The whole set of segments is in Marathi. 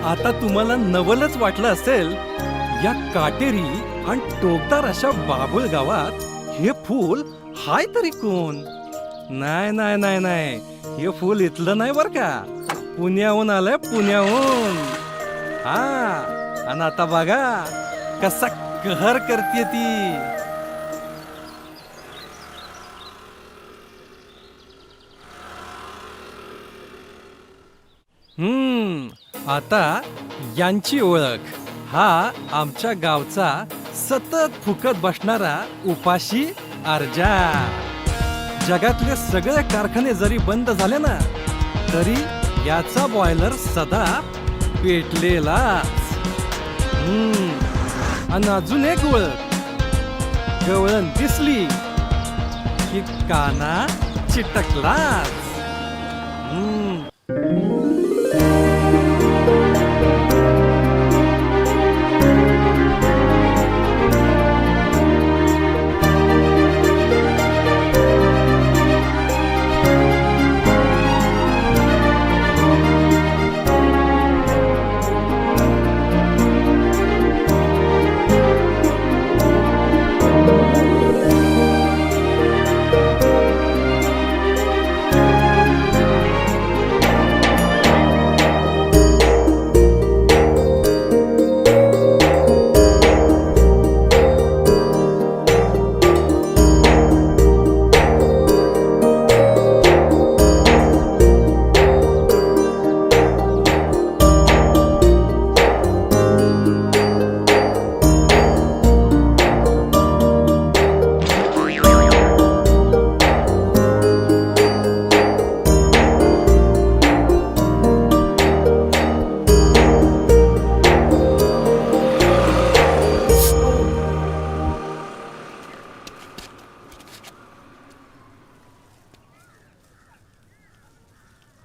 आता तुम्हाला नवलच वाटलं असेल, या काटेरी आणि टोकदार अशा बाबुळ गावात हे फूल हाय तरी कोण? नाही नाही नाही नाही, हे फूल इथलं नाही बर का, पुण्याहून आलंय, पुण्याहून. हा, आणि आता बघा कसा कहर करते ती. आता यांची ओळख. हा आमच्या गावचा सतत फुकत बसणारा उपाशी अर्जा. जगातले सगळे कारखाने जरी बंद झाले ना, तरी याचा बॉयलर सदा पेटलेलाच. आणि अजून एक ओळख, गवळण दिसली की काना चिटकलाच.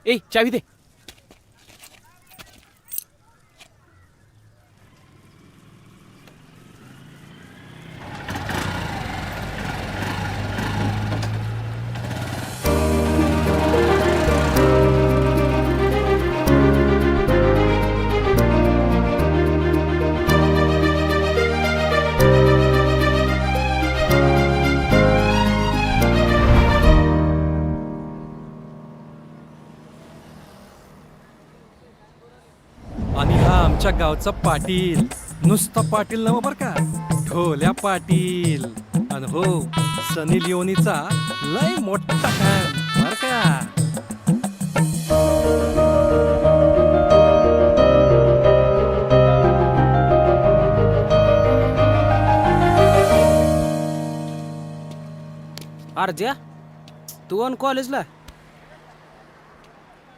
ए चावी दे. आणि हा आमच्या गावचा पाटील, नुसता पाटील नव्ह बर का, ढोल्या पाटील. आणि हो, सनी लिओनीचा लय मोठा फॅन बर का. अर्ज्या, तू आणि कॉलेजला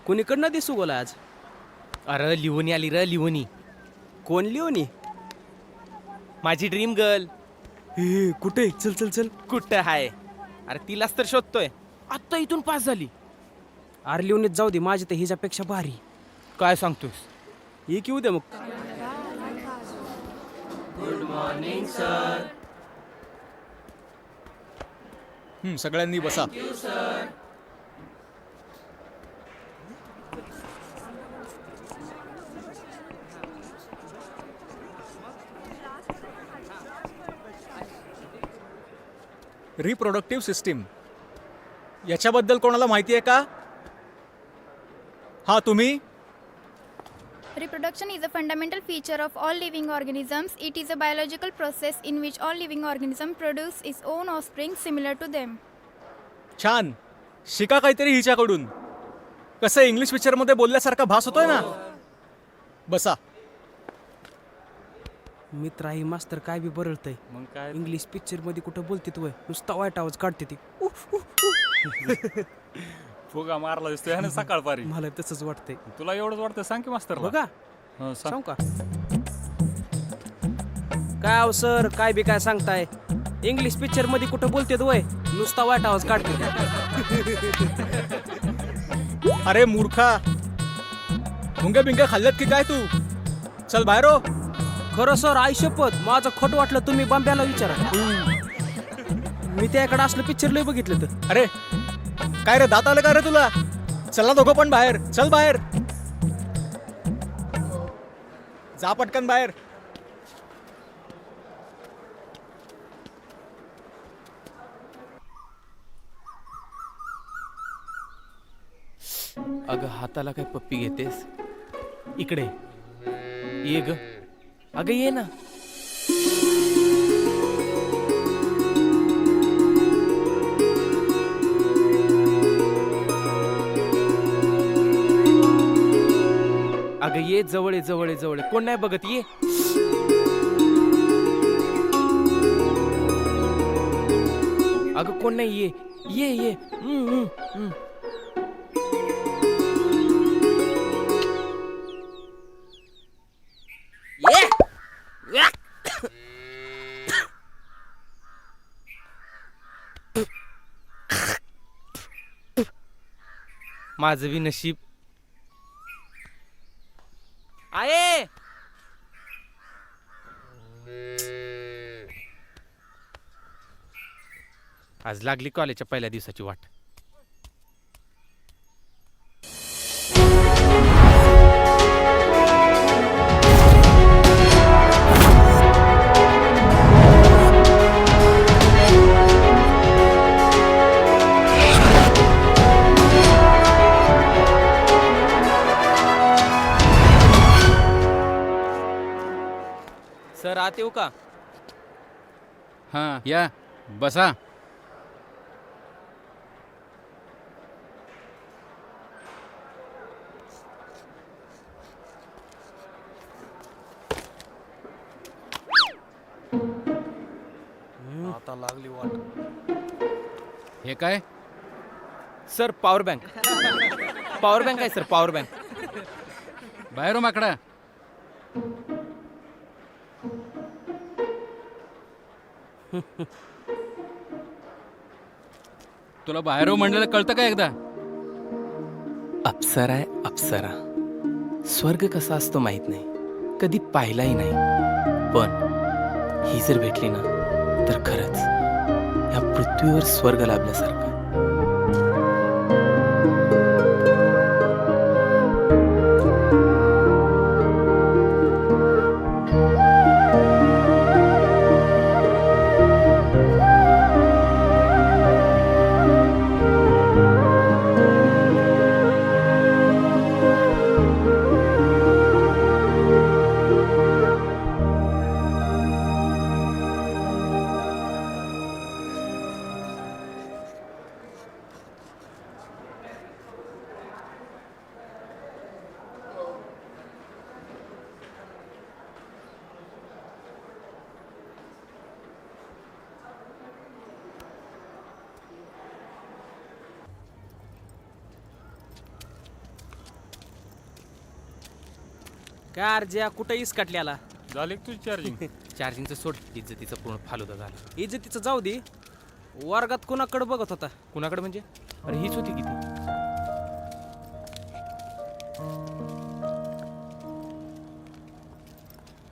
कुणीकडनं दिसू गोला आज? अरे लिओनी आली र, लिओनी. कोण लिओनी? माझी ड्रीम गर्ल. हे कुठे? चल चल चल. कुठं हाय? अरे तिलाच तर शोधतोय. आत्ता इथून पास झाली. अरे लिओनीत जाऊ दे, माझी तर हिच्यापेक्षा भारी. काय सांगतोस? ही येऊ दे मग. Good morning sir. सगळ्यांनी बसा. रिप्रोडक्टिव्ह सिस्टीम याच्याबद्दल कोणाला माहिती आहे का? हा तुम्ही? Reproduction is a fundamental feature of all living organisms. It is a biological process in which all living organisms produce its own offspring similar to them. छान, शिका काहीतरी हिच्याकडून. कसं इंग्लिश पिक्चरमध्ये बोलल्यासारखा भास होतोय ना. बसा. मित्र आहे मास्तर काय बी बरळतय. मग काय? इंग्लिश पिक्चर मध्ये कुठं बोलते तू? नुसता वाईट आवाज काढते ती. फुगा मारला दिसतोय ना सकाळपारी. मला तसंच वाटतंय. तुला एवढंच वाटतं? सांग की मास्तर. बघा सांग का काय अहो सर, काय बी काय सांगताय? इंग्लिश पिक्चर मध्ये कुठं बोलते वय, नुसता वाईट आवाज काढते. अरे मूर्खा, मुंग्या बिंग्या खाल्ल्यात की काय तू? चल बाहेर हो. खरं सर, आई शपथ माझं खोटं वाटलं तुम्ही बांब्याला विचारा. मी त्याकडे असलं पिक्चर लय बघितलं तर. अरे काय रे, दात आलं का रे तुला? चला दोघं पण बाहेर. चल बाहेर. जा पटकन बाहेर. अगं हाताला काय पप्पी घेतेस इकडे ये ग अगं ये ना. अगं ये जवळ ये जवळ ये जवळ ये. कोण नाही बघत ये. अगं कोण नाही ये ये ये. माझं बी नशीब आहे. आज लागली कॉलेजच्या पहिल्या दिवसाची वाट. सर आत येऊ का? हां या बसा. आता लागली वाट. हे काय? Sir power bank. Power bank आहे सर पॉवर बँक. बाहेर हो माकडा. तुला बाहेर हो म्हणलेलं कळतं का एकदा? अप्सरा आहे अप्सरा. स्वर्ग कसा असतो माहित नाही, कधी पाहिलाही नाही, पण ही जर भेटली ना तर खरंच या पृथ्वीवर स्वर्ग लाभल्यासारखं. काय अर्ज्या कुठं इसकाटल्याला? झाली का तुझी चार्जिंग? चार्जिंगचं सोड, इज्जतीचं पूर्ण फालुदा झाला. इज्जतीचं जाऊ दे. वर्गात कोणाकडे बघत होता? कुणाकडे म्हणजे? अरे हीच होती किती.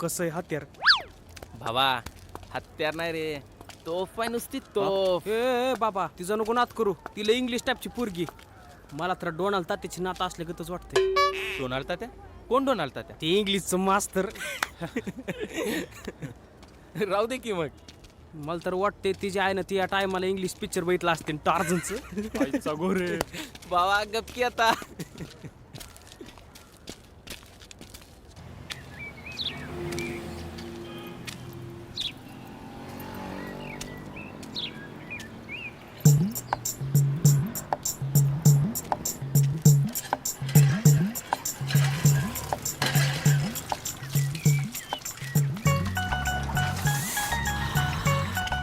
कसं आहे हत्यार? भावा हत्यार नाही रे, तोफ आहे नुसती तोफ. ए बाबा तिचं नको नात करू. तिला इंग्लिश टाईपची पोरगी. मला तर डोनाल्ड तात्याची नात असले गतच वाटते. डोनाल्ड तात्या? कोण डोनाल्ड तात्या? ते इंग्लिशचं मास्तर. राहू दे की मग. मला तर वाटते तिच्या आईनं ती या टायमाला इंग्लिश पिक्चर बघितला असते टार्झनचं. आईचा गोरे. भावा गपकी आता.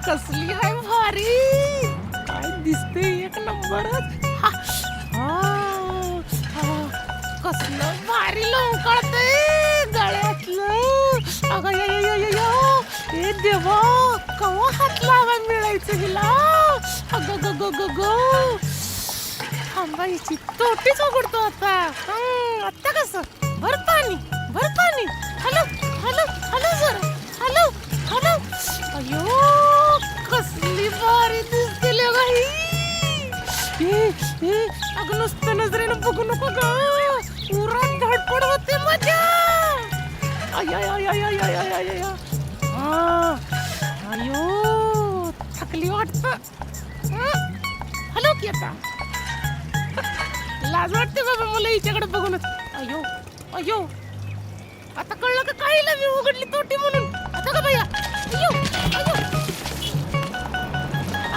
कसली आहे भारी. काय दिसते एक नंबरच. कसलं भारी लोंकाळतंय गळ्यातलं. अगं ए देवा कवा हात लावा मिळायचं हिला. अगं ग ग ग ग थांबायची तोटीच उघडतो आता. आता कसं भर पाणी भर पाणी. हॅलो हॅलो हॅलो जरा हॅलो हॅलो. अयो कसली भारी दिसते गाई. अगं नुसतं नजरेनं बघू नको ग. उरात धडपड होते मजा. अयो थकली वाटत. हॅलो की आता लाज वाटते बाबा मला हिच्याकडे बघूनच. अयो अयो आता कळलं का काळीला मी उघडली तोटी म्हणून. आता का भैया अयो अयो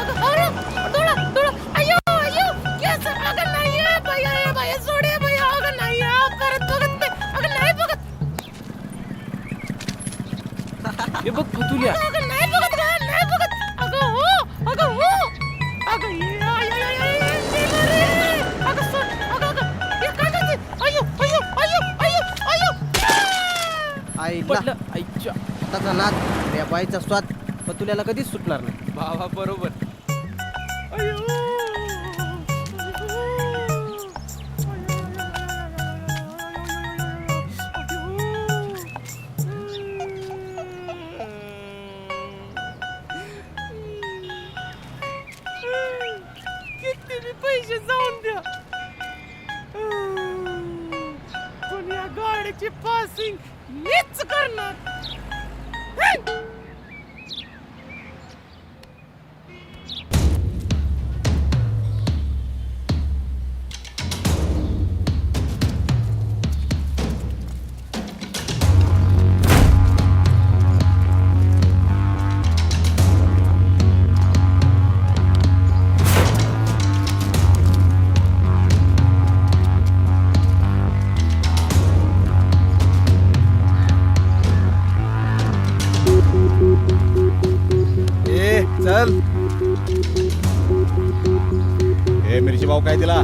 अगं अरे डोळा डोळा अयो अयो केस अगं नाही आहे भैया भैया सोडे भैया अगं नाही आहे परत बघत नाही अगं नाही बघत हे बघ फतुल्या. अगं नाही बघत गं नाही बघत अगं हो अगं ये आय आय आय आय गेलं रे अगं सोड अगं हे काय करते अयो अयो अयो अयो अयो आईला पडलं आईच्या. त्याचा नाद या बाईचा स्वाद पतुल्याला कधीच सुटणार नाही. बाबा बरोबर. अयो किती बी पैसे जाऊन द्या पण या गाडीची पासिंग मीच करणार. चल ए मिरची भाव काय दिला?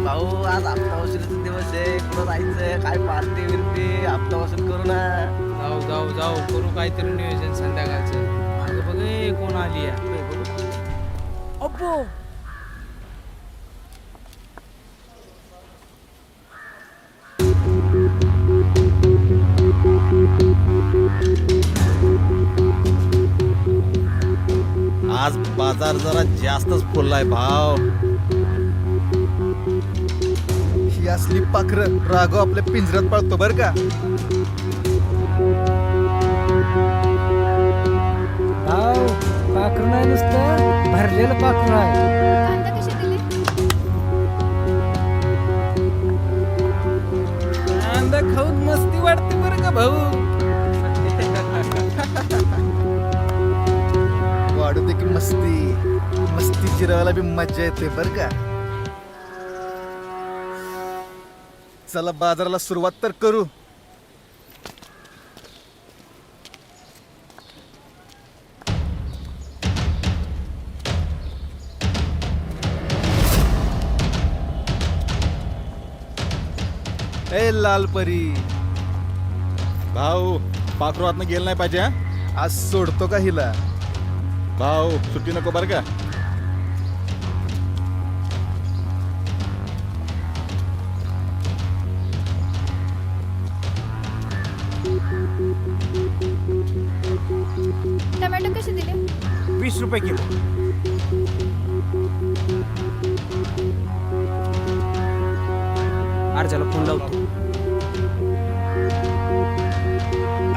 भाऊ आज हप्ता वसुलीचा दिवस आहे. कुठं जायचं काय पार्टी बिर्टी हप्ता वसूल करू ना. जाऊ करू काहीतरी नियोजन संध्याकाळचं. अगं बघ ए, कोण आली आहे. अप्पो आज बाजार जरा जास्तच फुललाय भाव. ही असली पाखरं राघव आपल्या पिंजऱ्यात पाळतो बर का. पाखरू नाही नुसतं भरलेलं पाखरू आहे. कांदा कसे दिले? कांदा खाऊन मस्ती वाटते बरं का भाऊ. वाढू दे की मस्ती जिरवायला बी मज्जा येते बर का. चला बाजाराला सुरुवात तर करू. ए लालपरी भाऊ पाखरू आतनं गेलं नाही पाहिजे हा? आज सोडतो का हिला. भाऊ सुट्टी नको बरं का. टोमॅटो कसे दिले? 20 रुपये किलो. अर्जाला फोन लावतो.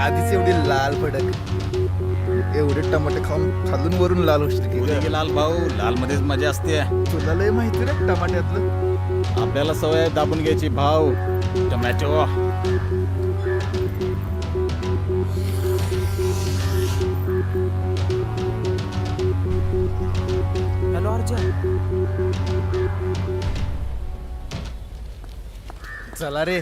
आधीच एवढी लाल भडक एवढे टमाटे खाऊन खालून वरून लाल होशील की उद्या ग? की लाल भाऊ लाल मध्येच मजा असते. तुला लय माहिती रे टमाट्यातलं. आपल्याला सवय आहे दाबून घ्यायची भाऊ. टोमॅटो हॅलो अर्जा. चला रे.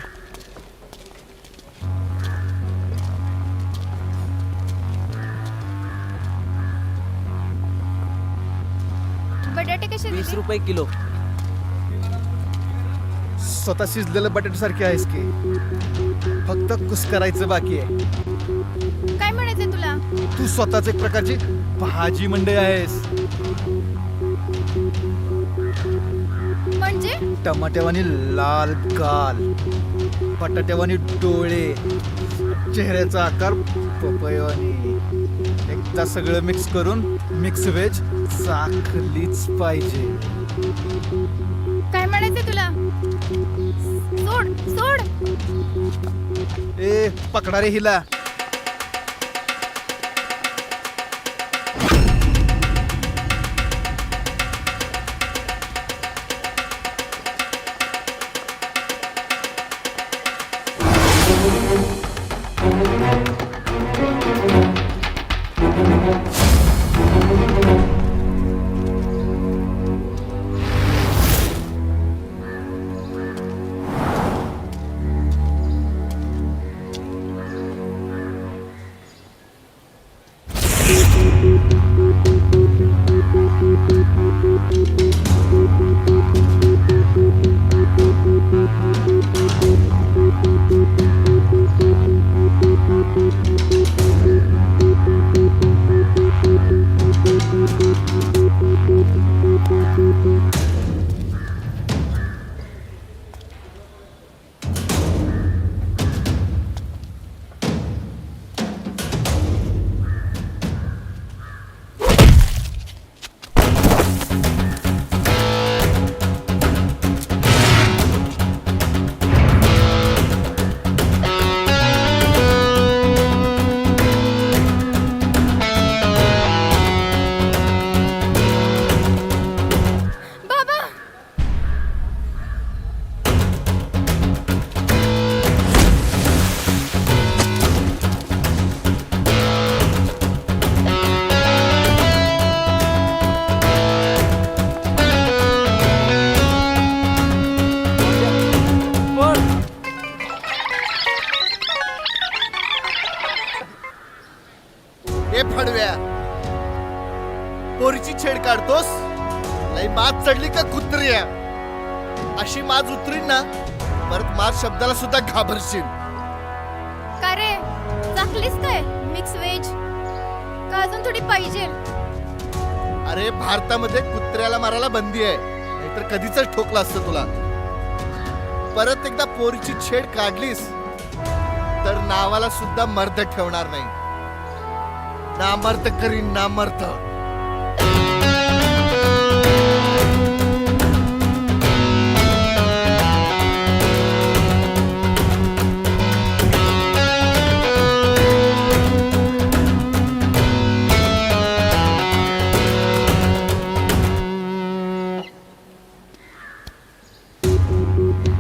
बटाटे कसे 20 दिले? रुपये किलो. स्वतः शिजलेलं बटाटे सारखे आहेस की फक्त कुस करायचं बाकी आहे. काय म्हणायचंय तुला? तू स्वतःच एक प्रकारची भाजी मंडई आहेस. म्हणजे टमाट्यावानी लाल गाल, बटाट्यावानी डोळे, चेहऱ्याचा आकार पपईवानी. एकदा सगळं मिक्स करून मिक्स व्हेज चाखलीच पाहिजे. काय म्हणायचंय तुला? सोड सोड. ए पकडा रे हिला. बाबा ए फडव्या, पोरीची छेड काढतोस? लई माज चढली का कुत्र्या? अशी माज उतरीन ना, परत माज शब्दाला सुद्धा घाबरशील. काय रे, चाकलीस काय मिक्स व्हेज का अजून थोडी पाहिजे? अरे भारतामध्ये कुत्र्याला मारायला बंदी आहे, नाहीतर कधीच ठोकलं असतं तुला. परत एकदा पोरीची छेड काढलीस तर नावाला सुद्धा मर्द ठेवणार नाही. नामर्द करीन नामर्द.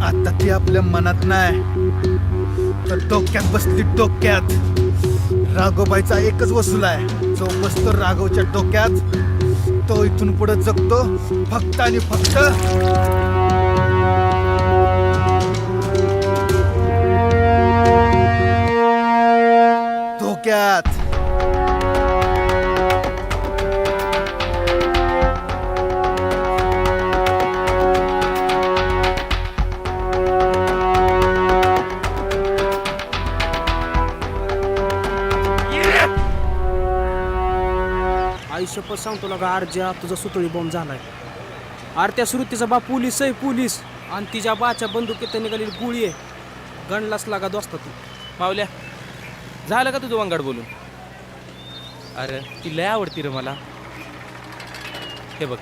आता ती आपल्या मनात नाही तर डोक्यात बसली डोक्यात. राघोबाईचा एकच वसूल आहे, जो बसतो राघवच्या डोक्यात तो इथून पुढे जगतो फक्त आणि फक्त डोक्यात. आयुष्यपत सांगतो ना का अर्जा तुझा सुतळी बॉम्ब झालाय. अरे त्या श्रुतीचा बा पोलीस आहे पोलीस, आणि तिच्या बाच्या बंदुकीत निघालेली गोळी आहे. गणलाच लागा दोस्ता तू. मावल्या, झालं का तुझं वंगाड बोलून? अरे ती लय आवडती रे मला. हे बघ,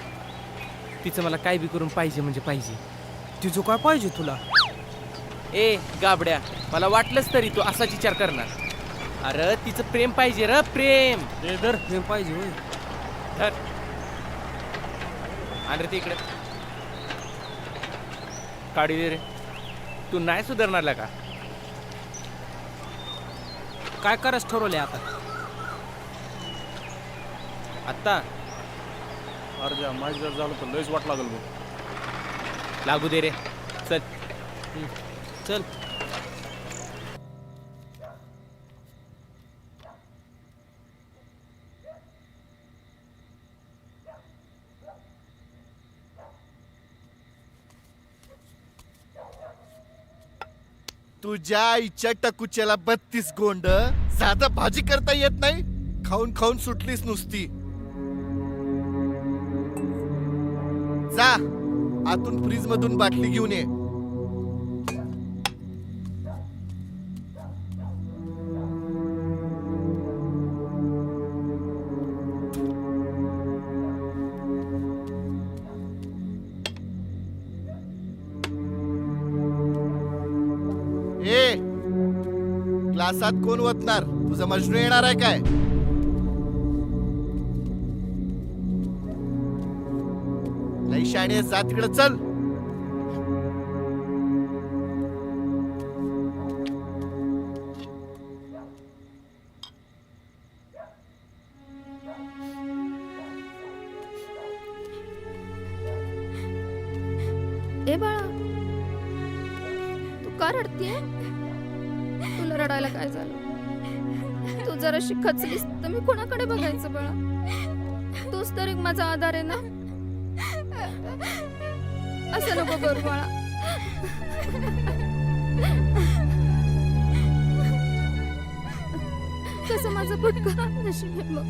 तिचं मला काय बी करून पाहिजे म्हणजे पाहिजे. तिचं काय पाहिजे तुला? ए गाबड्या, मला वाटलंच तरी तू असाच विचार करणार. अरे तिचं प्रेम पाहिजे र, प्रेम. हे दर हे पाहिजे होय. धर. आण रे ती इकडे. काढी दे रे. तू नाही सुधारणार का? काय करायचं ठरवलंय आता? आत्ता अर्जा माझं जर झालं तर लयच वाट लागल बघ. लागू दे रे. चल चल. तुझ्या आईच्या टकुच्याला 32 गोंड. साधा भाजी करता येत नाही, खाऊन खाऊन सुटलीस नुसती. जा आतून फ्रीज मधून बाटली घेऊन ये. ए क्लासात कोण वतणार? तुझा मजनू येणार आहे काय? लई शाणे जा तिकडे चल. ए बाळा, तू का रडतीये? तुला रडायला काय झालं? तू जराशी खचलीस तर मी कोणाकडे बघायचं बाळा? तूच तर एक माझा आधार आहे ना. असं नको करू बाळा. कसं माझं पुटका नशीब आहे मग.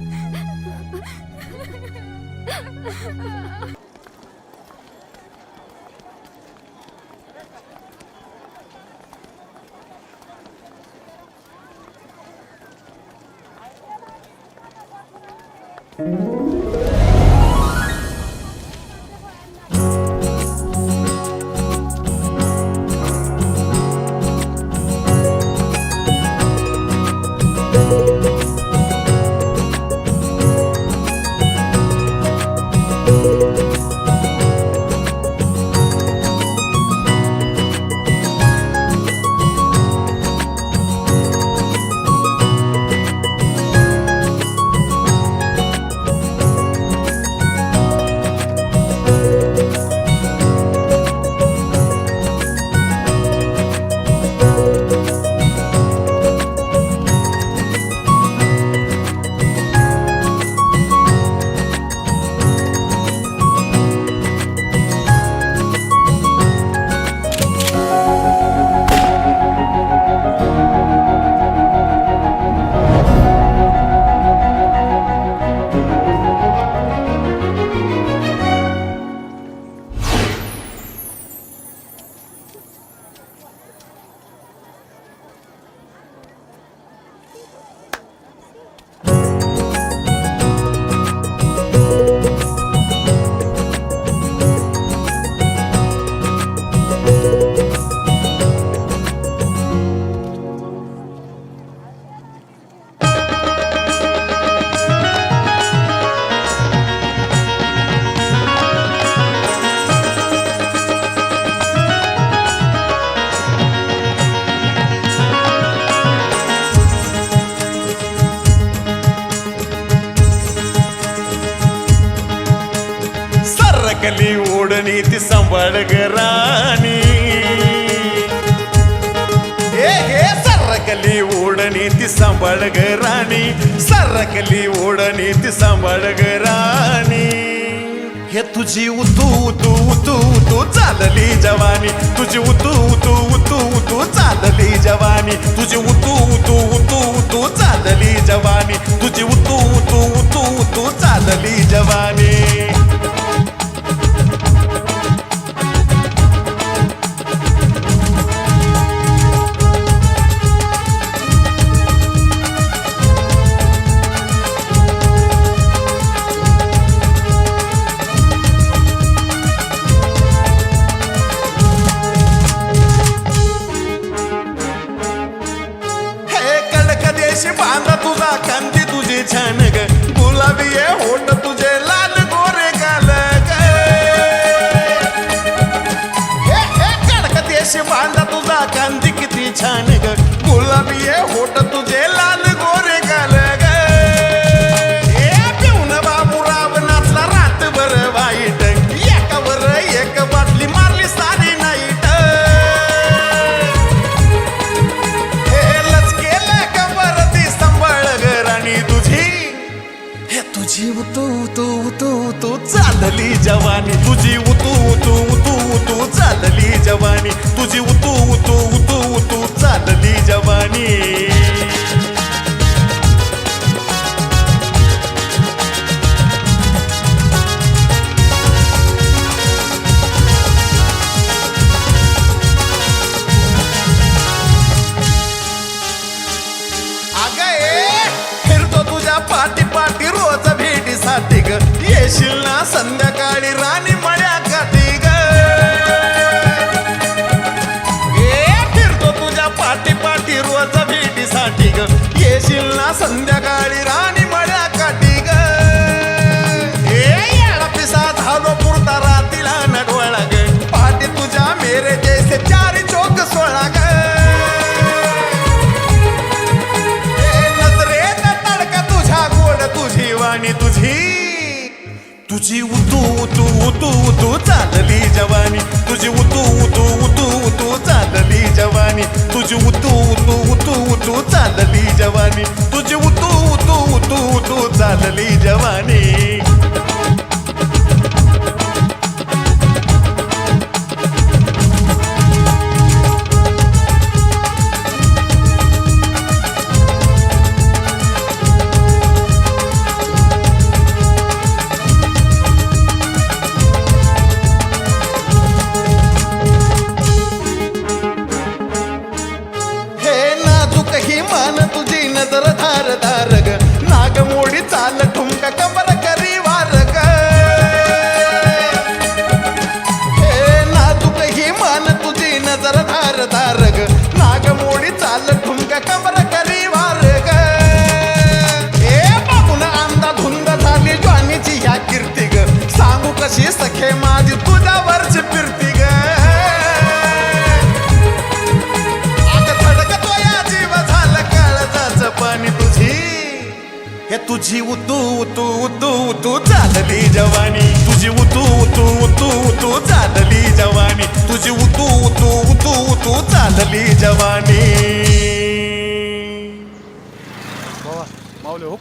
सरकली ओढणी ती सांभाळ ग राणी. हे सरकली ओढणी ती सांभाळ ग राणी. सरकली ओढणी ती सांभाळ ग राणी. हे तुझी उतू उतू उतू उतू चालली जवानी. तुझी उतू उतू उतू उतू चालली जवानी. तुझी उतू उतू उतू उतू चालली जवानी. तुझी उतू उतू उतू उतू चालली जवानी. बांधा तुझा कांदी तुझी छान ग. गुलाबी आहे होठ तुझे लाल गोरे गाल ग. हे कडकदेशी बांधा तुझा कांदी किती छान ग. गुलाबी आहे होठ तुझे लाल गोरे गाल ग. हे पिऊन बाबूराव नाचला रातभर वाईट. एकावर एक बाटली मारली सारी नाईट. तुझी उतू उतू उतू उतू चालली जवानी. तुझी उतू उतू उतू उतू चालली जवानी. तुझी उतू उतू उतू उतू चालली जवानी. येशील ना संध्याकाळी राणी मळ्या काठी ग फिरतो तुझ्या पाठी पाठी रोज भेटीसाठी ग येशील ना संध्याकाळी राणी मळ्या काठी ग येळा पिसा झालो पुरता रातीला नडवळा ग पाठी तुझ्या मेरे जैसे चारी चौक सोळा ग नजरेत तडका तुझ्या गोड तुझी वाणी तुझी उतू उतू उतू उतू चालली जवानी तुझी उतू उतू उतू उतू चालली जवानी तुझी उतू उतू उतू उतू चालली जवानी तुझी उतू उतू उतू उतू चालली जवानी तुझी नजर धार धार ग नागमोडी चाल ठुमका कमर करी वार ग हे नाजूक ही मान तुझी नजर धार धार ग नागमोडी चाल ठुमका कमर करी वार ग हे बाबून अंदा धुंद झाली ज्वानीची ह्या कीर्ती ग सांगू कशी सखे माझी तुझ्यावरची फिरती ग पाणी तुझी उतू उतू उतू उतू चालली जवानी तुझी उतू उतू उतू उतू चालली जवानी तुझी उतू उतू उतू उतू चालली जवानी माऊली हो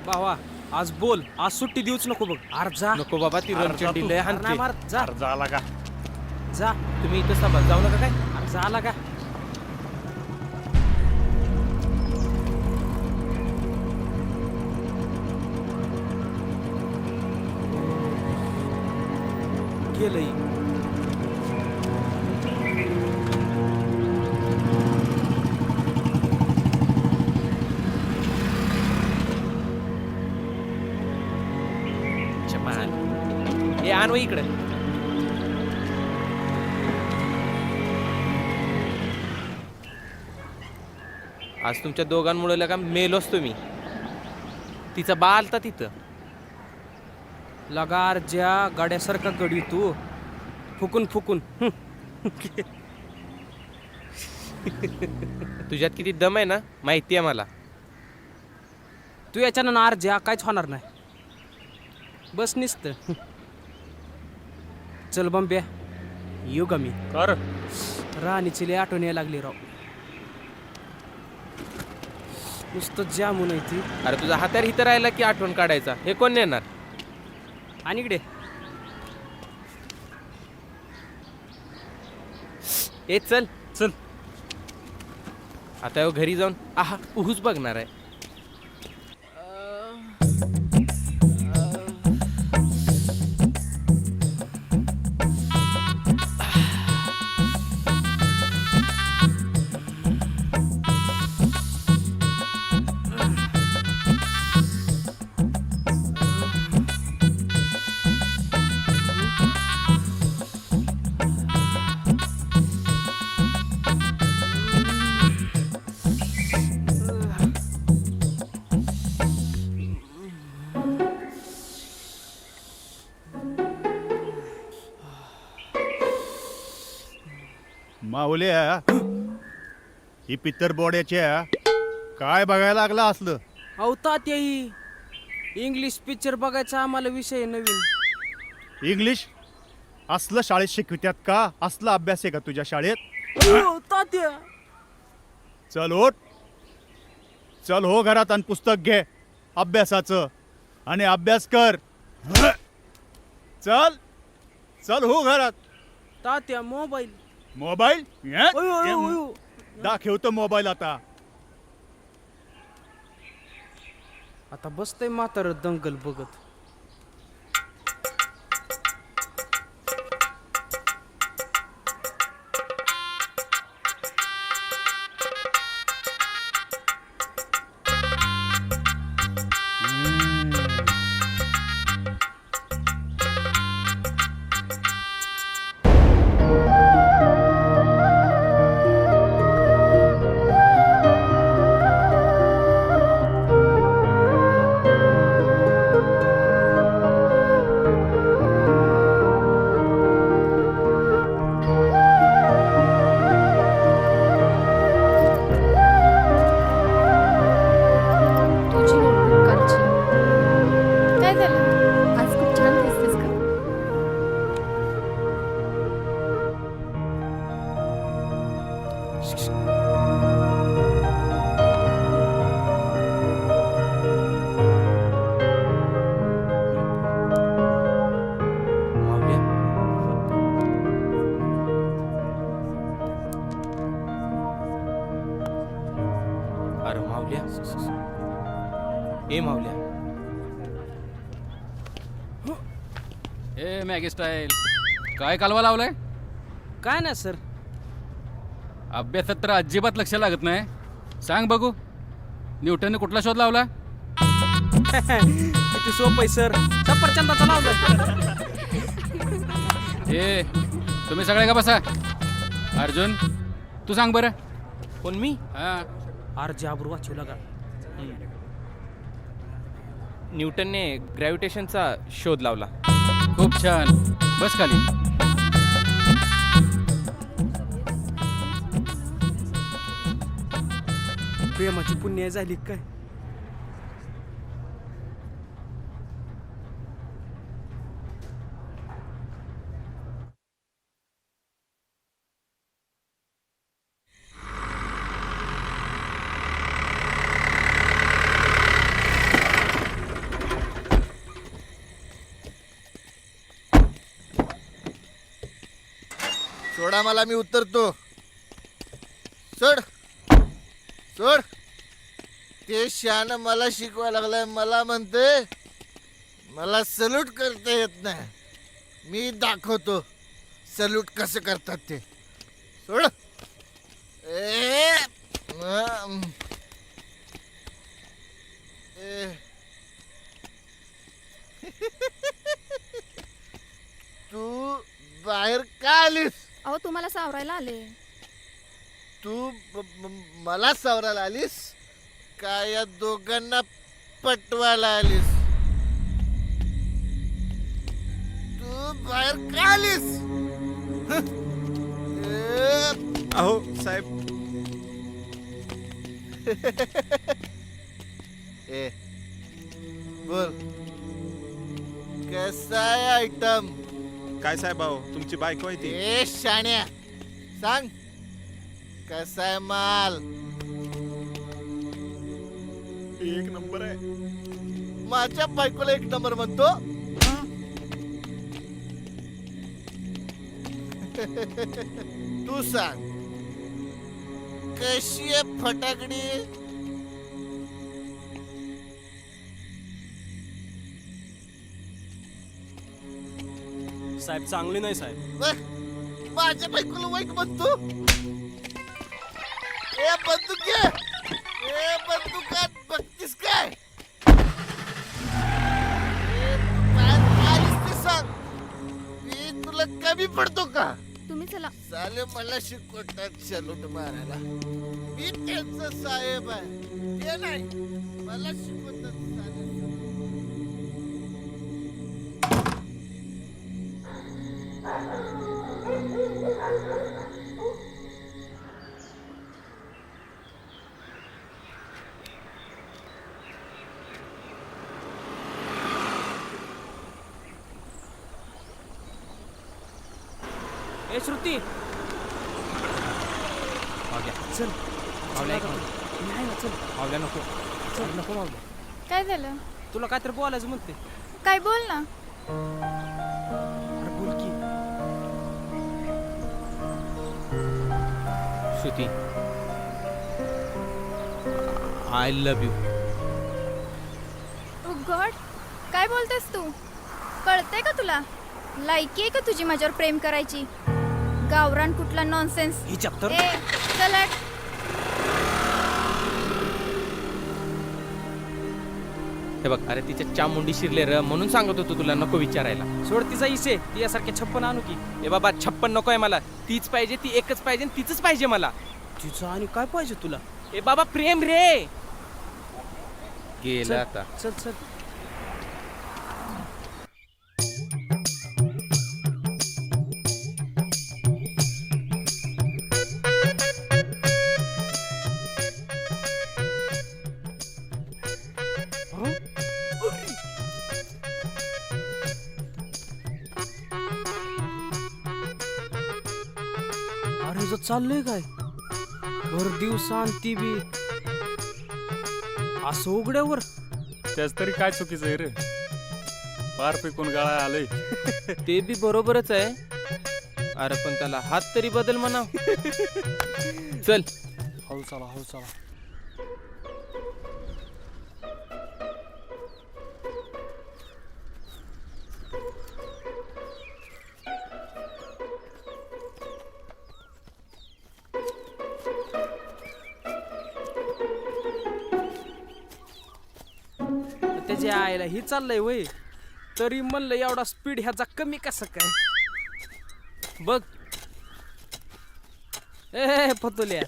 भावा आज बोल आज सुट्टी देऊच नको बघ अर्जा नको बाबा ती रणचंडी लय हाणते मार जा झाला का जा तुम्ही इथं थांबा जाऊ नका काय अरे झाला का गेलंय हे आण इकडे आज तुमच्या दोघांमुळे का मेलोच तुम्ही तिचा बा आलता तिथं लगार ज्या गाड्यासारखा गडी तू फुकून फुकून तुझ्यात किती दम आहे ना माहिती आहे मला तू याच्यानं नार ज्या काहीच होणार नाही बस निसत चल बंब्या येऊ का मी कर राणीची लय आठवण यायला लागली राव नुसतं जामून आहे ती अरे तुझा हातार इथं राहिला की आठवण काढायचा हे कोण नेणार आणि इकडे ए चल चल आता घरी जाऊन आहा उहूच बघणार आहे माऊल्या ही पित्तर बोड्याच्या काय बघायला लागला असलं अहो तात्याही इंग्लिश पिक्चर बघायचा आम्हाला विषय नवीन इंग्लिश असलं शाळेत शिकवित्यात का असला अभ्यास आहे का तुझ्या शाळेत तात्या चल ओट चल हो घरात आणि पुस्तक घे अभ्यासाचं आणि अभ्यास कर चल चल हो घरात तात्या मोबाईल मोबाईल अयो, अयो, अयो. दाखवतो मोबाईल आता आता बसतय म्हातारं दंगल बघत ए मावल्या, ए मॅगी स्टाईल काय कालवा लावलाय? काय नाही सर. अभ्यासात तर अजिबात लक्ष लागत नाही. सांग बघू, न्यूटनने कुठला शोध लावला? किती सोपं आहे सर, सफरचंदाचा लावलं. ए तुम्ही सगळे का बसा. अर्जुन तू सांग बरं. पण मी हा आर जाबरू वाचवला का? न्यूटनने ग्रॅव्हिटेशनचा शोध लावला. खूप छान. बस खाली. प्रेमाची पुण्य झाली काय? सोडा मला, मी उतरतो. सोड सोड. ते शान मला शिकवायला लागलाय. मला म्हणते मला सल्यूट करता येत नाही. मी दाखवतो सल्यूट कसं करतात ते. सोड. ए तू बाहेर का आलीस? अहो तुम्हाला सावरायला आले. तू मला सावरायला आलीस का या दोघांना पटवायला आलीस? तू बाहेर का आलीस? अहो साहेब, ए बोल, कसा आहे आयटम? काय साहेब, अहो तुमची बायको आहे ती. ए शाण्या, सांग कसा आहे माल? एक नंबर आहे. माझ्या बायकोला एक नंबर म्हणतो. तू सांग कशी आहे फटाकडी? साहेब चांगली नाही साहेब. माझ्या बायकोला वाईट म्हणतो. ए बंदूक घे. ए बंदुकात बघतीस काय? ए, तू बाहेर का आलीस ते सांग. मी तुला कमी पडतो का? तुम्ही चला. साले मला शिकवतात सलूट मारायला. मी त्यांचा साहेब आहे, ते नाही. मला शिकवतात साले. ए श्रुती, चल. मावल्या ऐक ना. मी आहे ना, चल. मावल्या नको. चल नको मावल्या. काय झालं? तुला काहीतरी बोलायचं म्हणते. काय बोल ना. अरे बोल की. Shruti, I love you. Oh god, काय बोलतेस तू? कळतंय का तुला? लायकी आहे का तुझी माझ्यावर प्रेम करायची? गावरान कुठला नॉनसेन्स. ही चप्तर. ए चल हट. हे बघ, अरे तिच्या चामुंडी शिरले र, म्हणून सांगत होतो तुला नको विचारायला. सोड तिचा इसे. ती यासारखे 56 आणू की. ए बाबा 56 नको आहे मला. तीच पाहिजे, ती एकच पाहिजे, तीच पाहिजे मला. तिचं आणि काय पाहिजे तुला? ए बाबा प्रेम रे. गेला आता. चल चल. अरे जो चाललंय काय? भर दिवसा ती बी असं उघड्यावर. त्याच तरी काय चुकीचं आहे रे? पार पिकून गाळा आलंय. ते बी बरोबरच आहे. अरे पण त्याला हात तरी बदल म्हणा. चल. हळू चला, हळू चला. त्याच्या आईला ही चाललंय वय तरी म्हणलं एवढा स्पीड ह्याचा कमी कसं काय बघ ए पतुल्या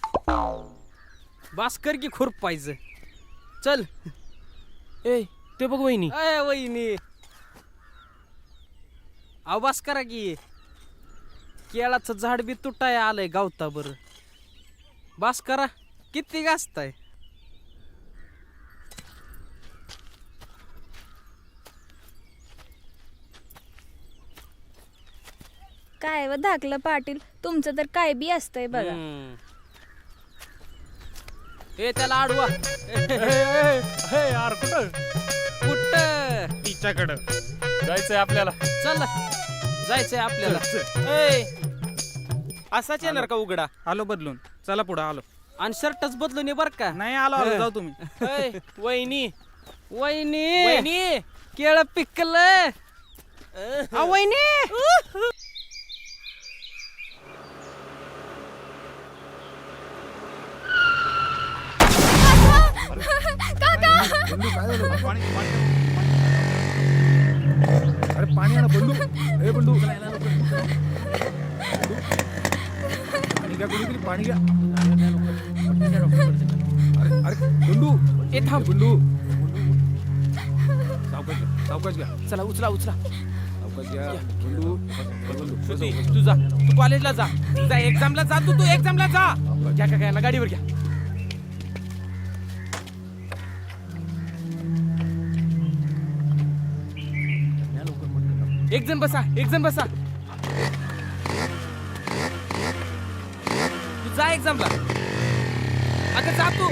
बास्कर की खुरप पाहिजे चल ए ते बघ वहिनी. ए वहिनी आवाज करा की केळाचं झाड बी तुटाय आलंय गावता बर बास करा किती गाजताय काय व धाकलं पाटील तुमचं तर काय बी असतंय बघा. ए त्याला आडवा यार कुठं कुठं तिच्याकडं जायचंय आपल्याला. चल जायचंय आपल्याला ए असाच येणार का उघडा आलो बदलून, चला पुढं आलो. आणि शर्टच बदलून ये बर का नाही आलो जाऊ तुम्ही. ए, वहिनी वहिनी वहिनी केळ पिकलं वहिनी अरे पाणी आणा बंडू. ए बंडू पाणी घ्या कोणीतरी पाणी घ्या. अरे बंडू ए थांब बंडू सावकाश घ्या. चला उचला उचला सावकाश घ्या बंडू. श्रुती, तू जा तू कॉलेजला जा तुझा एक्झामला जा तू एक्झामला जा घ्या का काय गाडीवर घ्या एक जण बसा तू जा एक्झामला अगं जा तू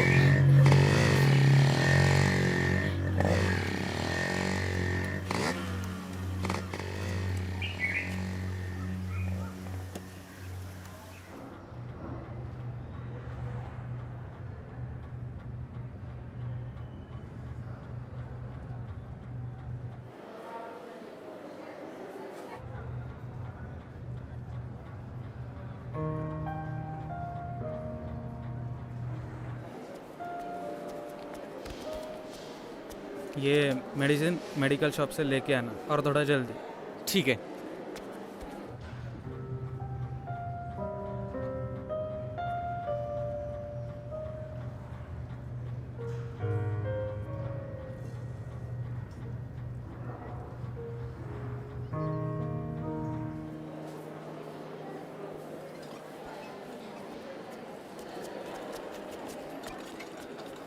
ये मेडिसिन मेडिकल शॉप से लेके आना और थोड़ा जल्दी. ठीक आहे.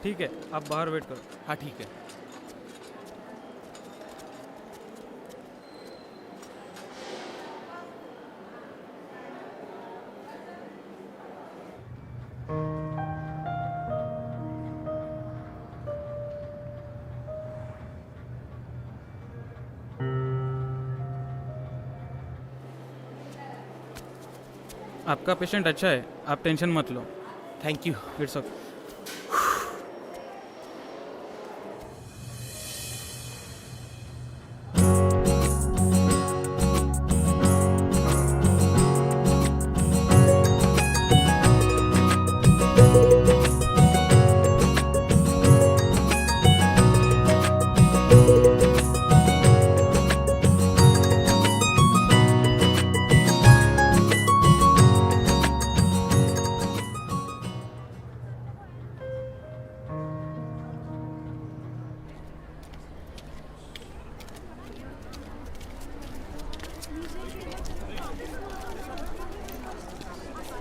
ठीक है, आप बाहर वेट करो. हा ठीक आहे. आपका पेशेंट अच्छा है, आप टेंशन मत लो. थँक्यू. It's okay.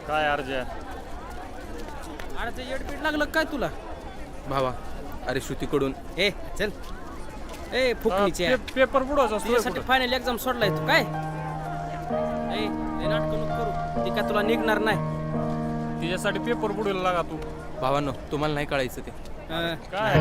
काय अर्ज अरे ते येडपीट लागलं काय तुला भावा अरे श्रुतीकडून ए चल ए फुकणीचे पेपर पुढं तुझ्यासाठी फायनल एक्झाम सोडलाय तू काय ए नाटक नको करू ती काय तुला निघणार नाही तिच्यासाठी पेपर पुढे लागा तू. भावांनो तुम्हाला नाही कळायचं ते. काय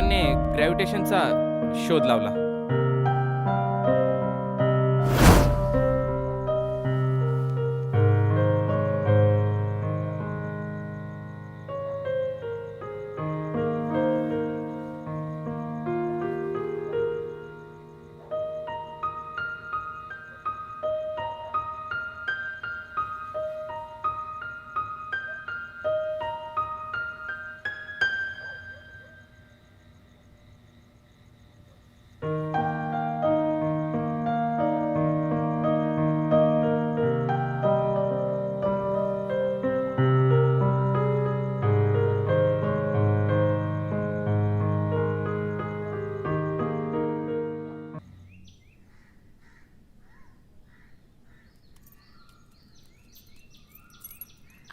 न्यूटनने ग्रॅव्हिटेशनचा शोध लावला.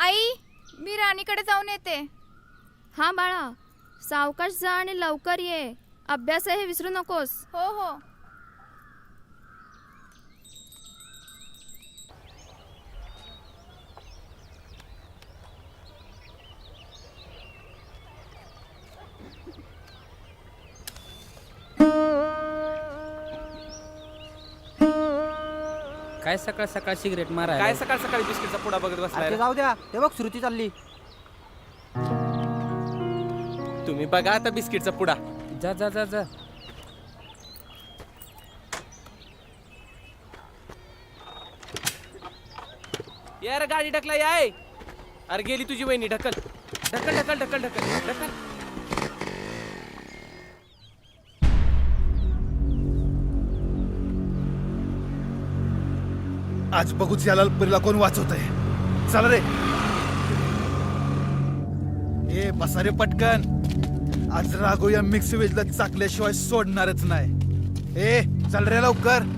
आई, मी राणीकडे जाऊन येते. हा बाळा, सावकाश जा आणि लवकर ये. अभ्यास हे विसरू नकोस. हो हो. काय सकाळ सकाळ सिगरेट मारा काय सकाळ सकाळी बिस्किटचा पुडा बघत बसलाय रे? जाऊ द्या, ते बघ श्रुती चालली. तुम्ही बघा आता बिस्किटचा पुडा. जा जा जा जा. यार गाडी ढकला याय. अरे गेली तुझी वहिनी. ढकल ढकल ढकल ढकल ढकल ढकल. आज बघूच या लालपरीला कोण वाचवतंय. चला रे. ए बसा रे पटकन. आज राघव या मिक्स वेजला चाकल्याशिवाय सोडणारच नाही. ए चल रे लवकर.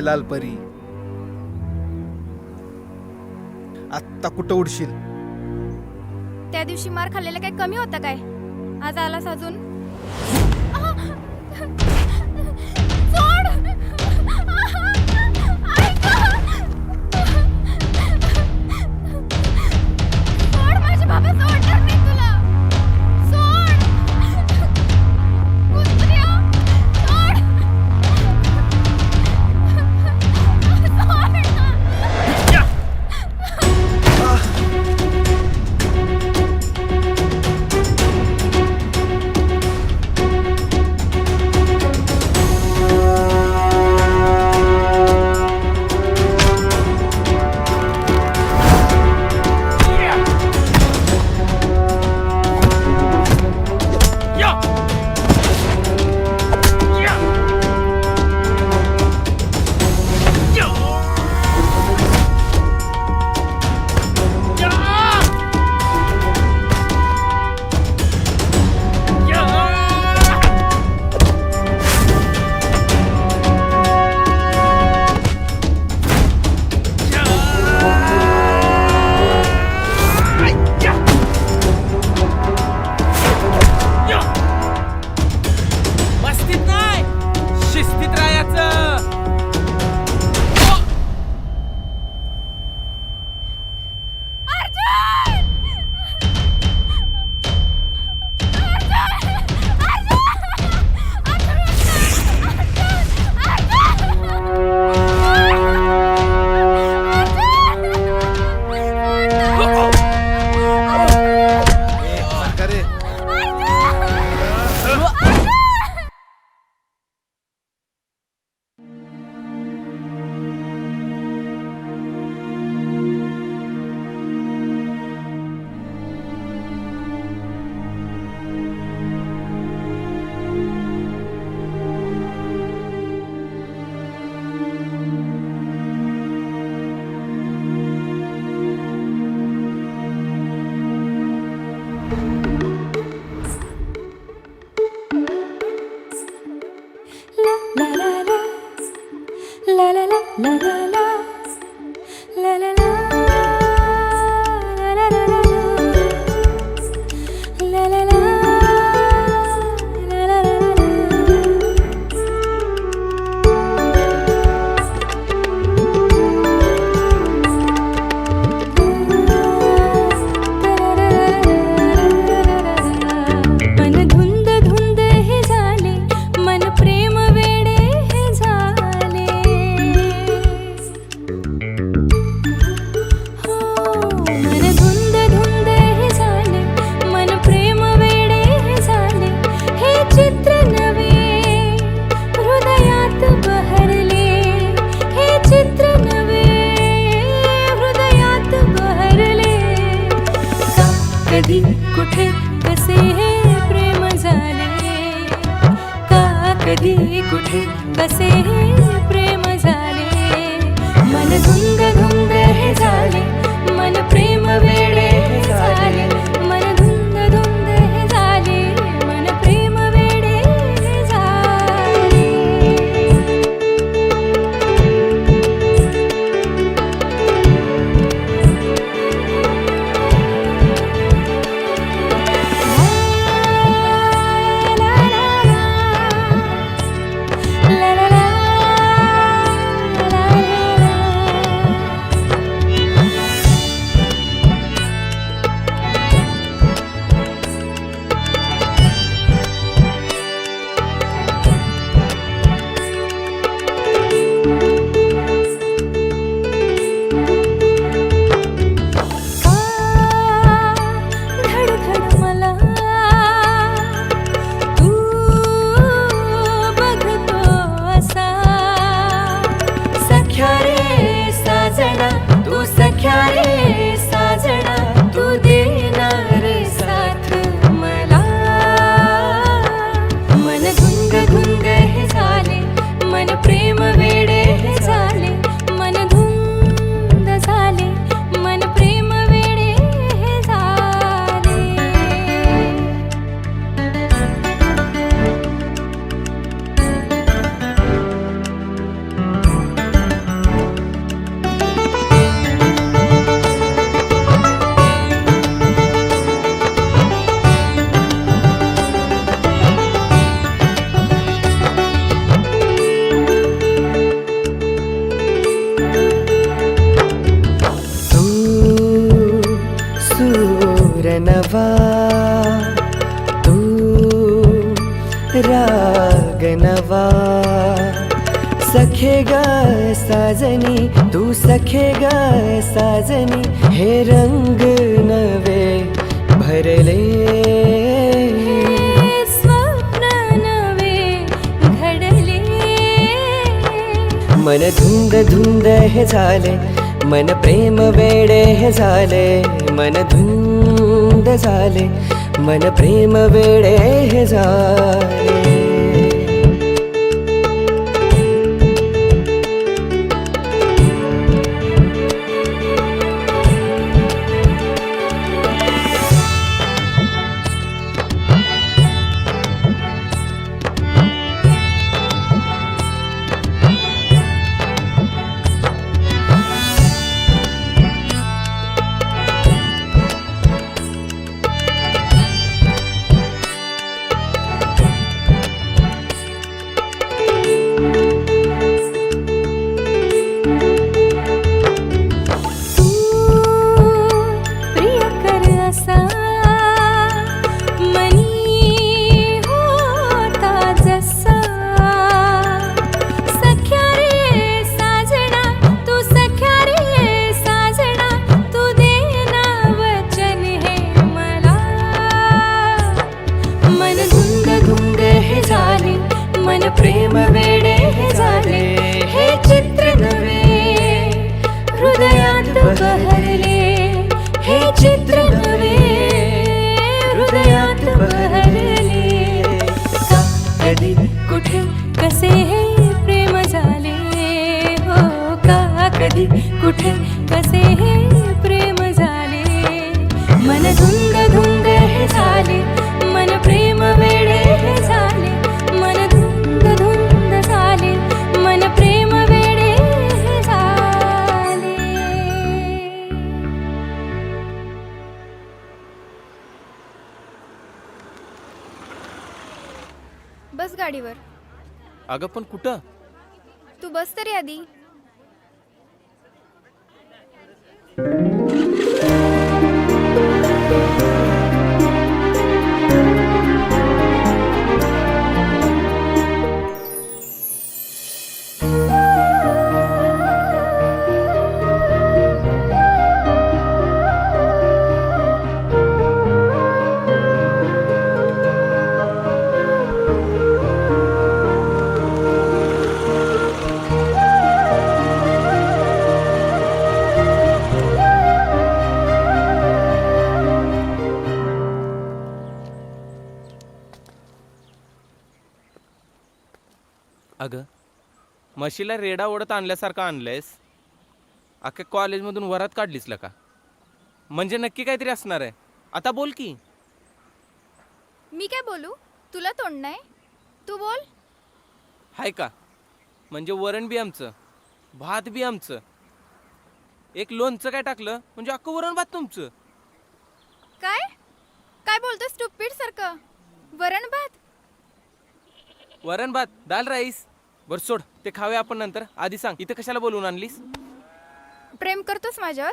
लालपरी आत्ता कुठं उडशील? त्या दिवशी मार खाल्लेला काय कमी होता काय? आज आलास अजून? सोड! सोड माझे बाबा, सोडणार नाही तुला. सोड! कुत्र्या! सोड! सोड! ला ला ला ला ला ला ला ला ला ला ला ला ला ला ला ला मन धुंद धुंद हे झाले मन प्रेम वेडे हे झाले हो मन धुंद धुंद हे झाले मन प्रेम वेडे हे झाले हे चित्र नवे हृदयात बहरले हे चित्र नवे हृदयात बहरले का कधी कुठे कसे हे प्रेम झाले का कधी कुठे कसे हे प्रेम झाले मन धुंद धुंद हे झाले मन प्रेम वेडे हे झाले मन धुंद धुंद हे झाले मन प्रेम वेडे हे झाले धड धड मला तू बघतो असा सख्या रे साजना तू सख्या रे साजना तू देणार साथ मला मन धुंद धुंद हे झाले मन प्रेम वेडे हे झाले मन धुंद झाले मन प्रेम वेडे हे झाले तू सूर नवा तू राग नवा सखे ग साजनी तू सखे ग साजनी हे रंग नवे भरले स्वप्न नवे घडले मन धुंद धुंद हे झाले मन प्रेम वेडे हे झाले मन धुंद झाले मन प्रेम वेडे हे झाले तू प्रियकर असा मनी होता जसा सख्या रे साजना तू सख्या रे साजना तू देना वचन हे मला मन धुंद धुंद हे झाले मन प्रेम वेडे हे झाले हे चित्र नवे हृदयात बहरले हे चित्र नवे हृदयात बहरले का कधी कुठे कसे हे प्रेम झाले हो का कधी कुठे कसे हे प्रेम झाले मन धुंद धुंद हे झाले मन प्रेम वेडे हे झाले मन धुंद धुंद झाले मन प्रेम वेडे गाडीवर. अगं पण कुठं? तू बस तरी आधी. अगं म्हशीला रेडा ओढत आणल्यासारखं आणलंयस. अख्ख्या कॉलेजमधून वरात काढलीस का? म्हणजे नक्की काहीतरी असणार आहे. आता बोल की. मी काय बोलू? तुला तोंड नाही? तू बोल. हाय का? म्हणजे वरण बी आमचं, भात बी आमचं, एक लोणचं काय टाकलं म्हणजे अख्खं वरण भात तुमचं. काय काय बोलतो स्टुपिड सारखं? वरण भात? वरण भात दाल राईस. बरं सोड, ते खावे आपण नंतर. आधी सांग, इथं कशाला बोलवून आणलीस? प्रेम करतोस माझ्यावर?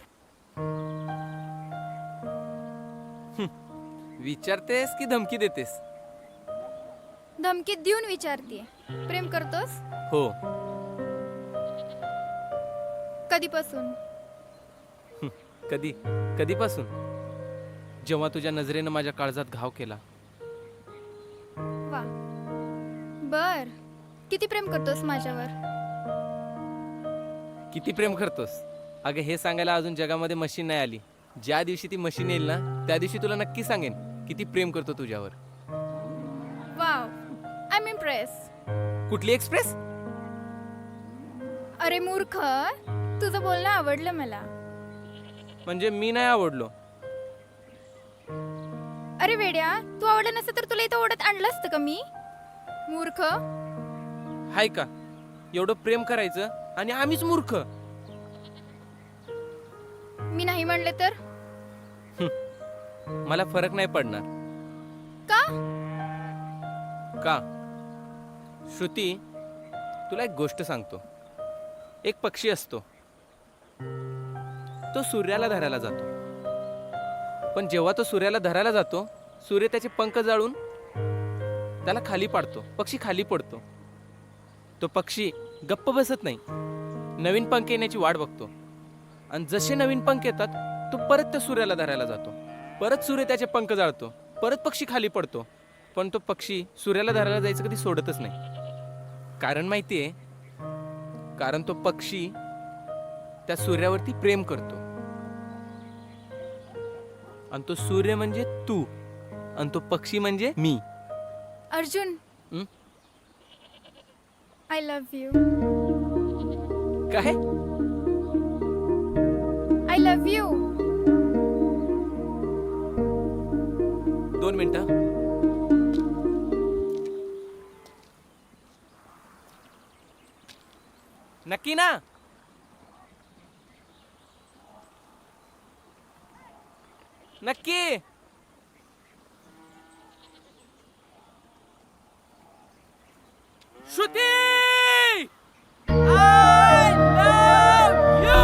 विचारतेस की धमकी देतेस? धमकी देऊन विचारतीये. प्रेम करतोस? हो. कधीपासून? कधीपासून? जेव्हा तुझ्या नजरेनं माझ्या काळजात घाव केला. वा. बर. किती प्रेम करतोस माझ्यावर? किती प्रेम करतोस? अगं हे सांगायला अजून जगामध्ये मशीन नाही आली. ज्या दिवशी ती मशीन येईल ना, त्या दिवशी तुला नक्की सांगेन किती प्रेम करतो तुझ्यावर. Wow, I am impress. कुठली एक्सप्रेस? अरे मूर्ख, तुझं बोलणं आवडलं मला. म्हणजे मी नाही आवडलो? अरे वेड्या, तू आवडलं नसतं तर तुला इथं ओढत आणलं असतं का मी? मूर्ख. हाय का? एवढं प्रेम करायचं आणि आम्हीच मूर्ख. मी नाही म्हणले तर? मला फरक नाही पडणार. का? का? श्रुती, तुला एक गोष्ट सांगतो. एक पक्षी असतो, तो सूर्याला धरायला जातो. पण जेव्हा तो सूर्याला धरायला जातो, सूर्य त्याचे पंख जाळून त्याला खाली पाडतो. पक्षी खाली पडतो. तो पक्षी गप्प बसत नाही, नवीन पंख येण्याची वाट बघतो. आणि जसे नवीन पंख येतात, तो परत त्या सूर्याला धरायला जातो. परत सूर्य त्याचे पंख जाळतो, परत पक्षी खाली पडतो. पण तो पक्षी सूर्याला धरायला जायचं कधी सोडतच नाही. कारण माहितीये? कारण तो पक्षी त्या सूर्यावरती प्रेम करतो. आणि तो सूर्य म्हणजे तू, आणि तो पक्षी म्हणजे मी. Arjun, I love you. काय? I love you. 2 मिनिटं. नक्की ना? नक्की? Shruti, I love you.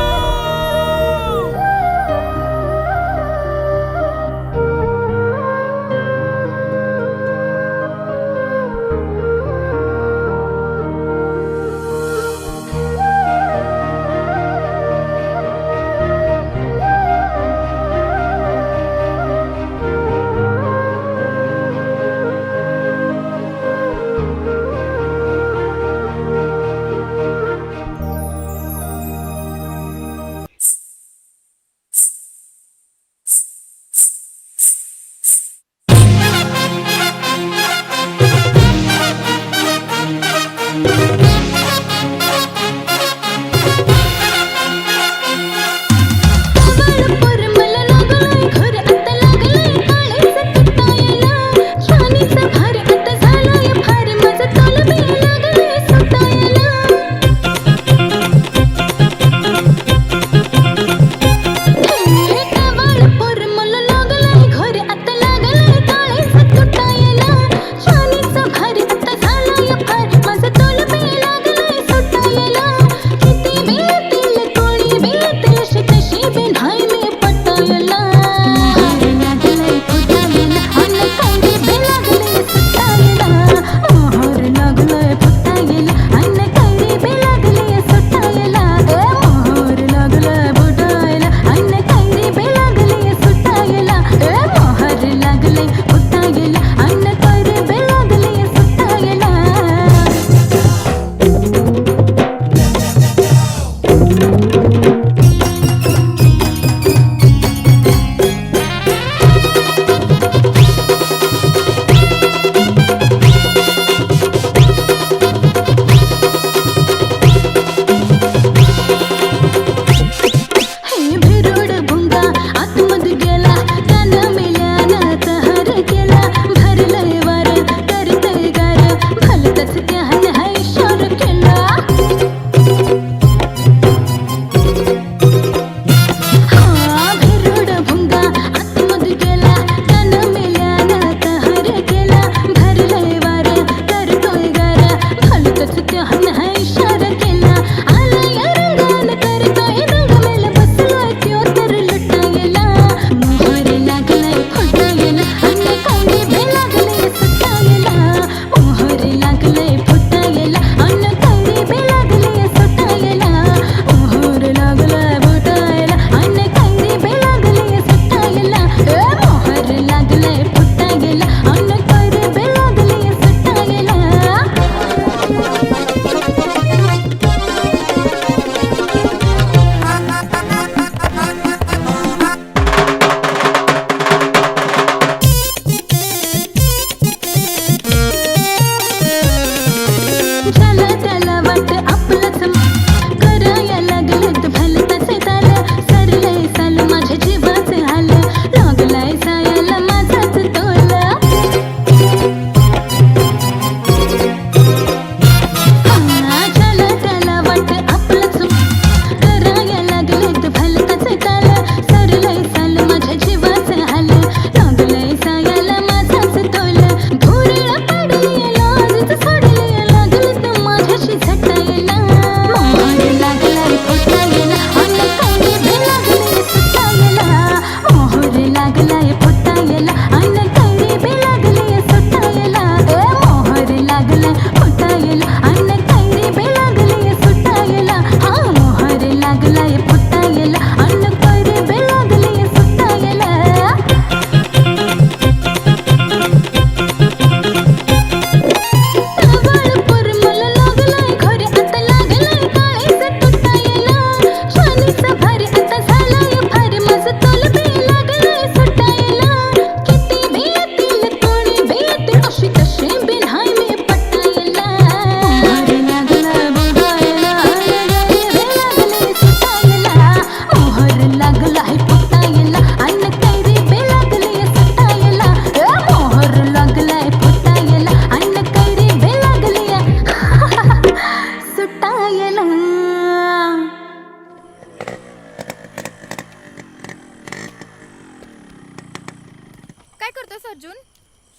Arjun?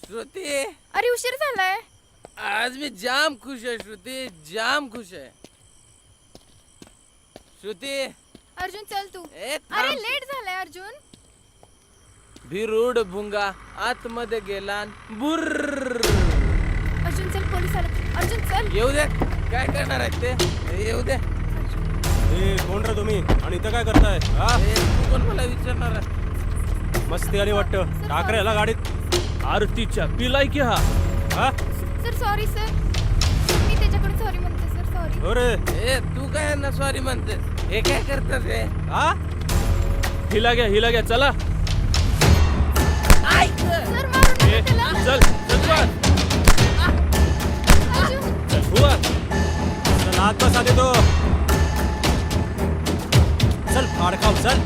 Shruti अरे उशीर झालाय. आज मी जाम खुश आहे श्रुती, जाम खुश आहे. श्रुती अर्जुन चल तू. ए, अरे लेट झालाय अर्जुन. भिरूड भुंगा आतमध्ये गेला बुर्र. अर्जुन चल, पोलीस आले. अर्जुन चल. येऊ दे, काय करणार आहेत ते, येऊ दे. कोण रे तुम्ही आणि इथं काय करताय? तू कोण मला विचारणार आहे? मस्ती आली वाटतं. टाक रे याला गाडीत. आरतीच्या पिलाय की हा? Sir sorry sir. मी त्याच्याकडे सॉरी म्हणते सर, सॉरी. अरे ए तू काय यांना सॉरी म्हणते? हे काय करतात हे? हा हिला घ्या चला. सर मारू नका त्याला. चल आत बसा दे तो. चल फाड खाऊ चल.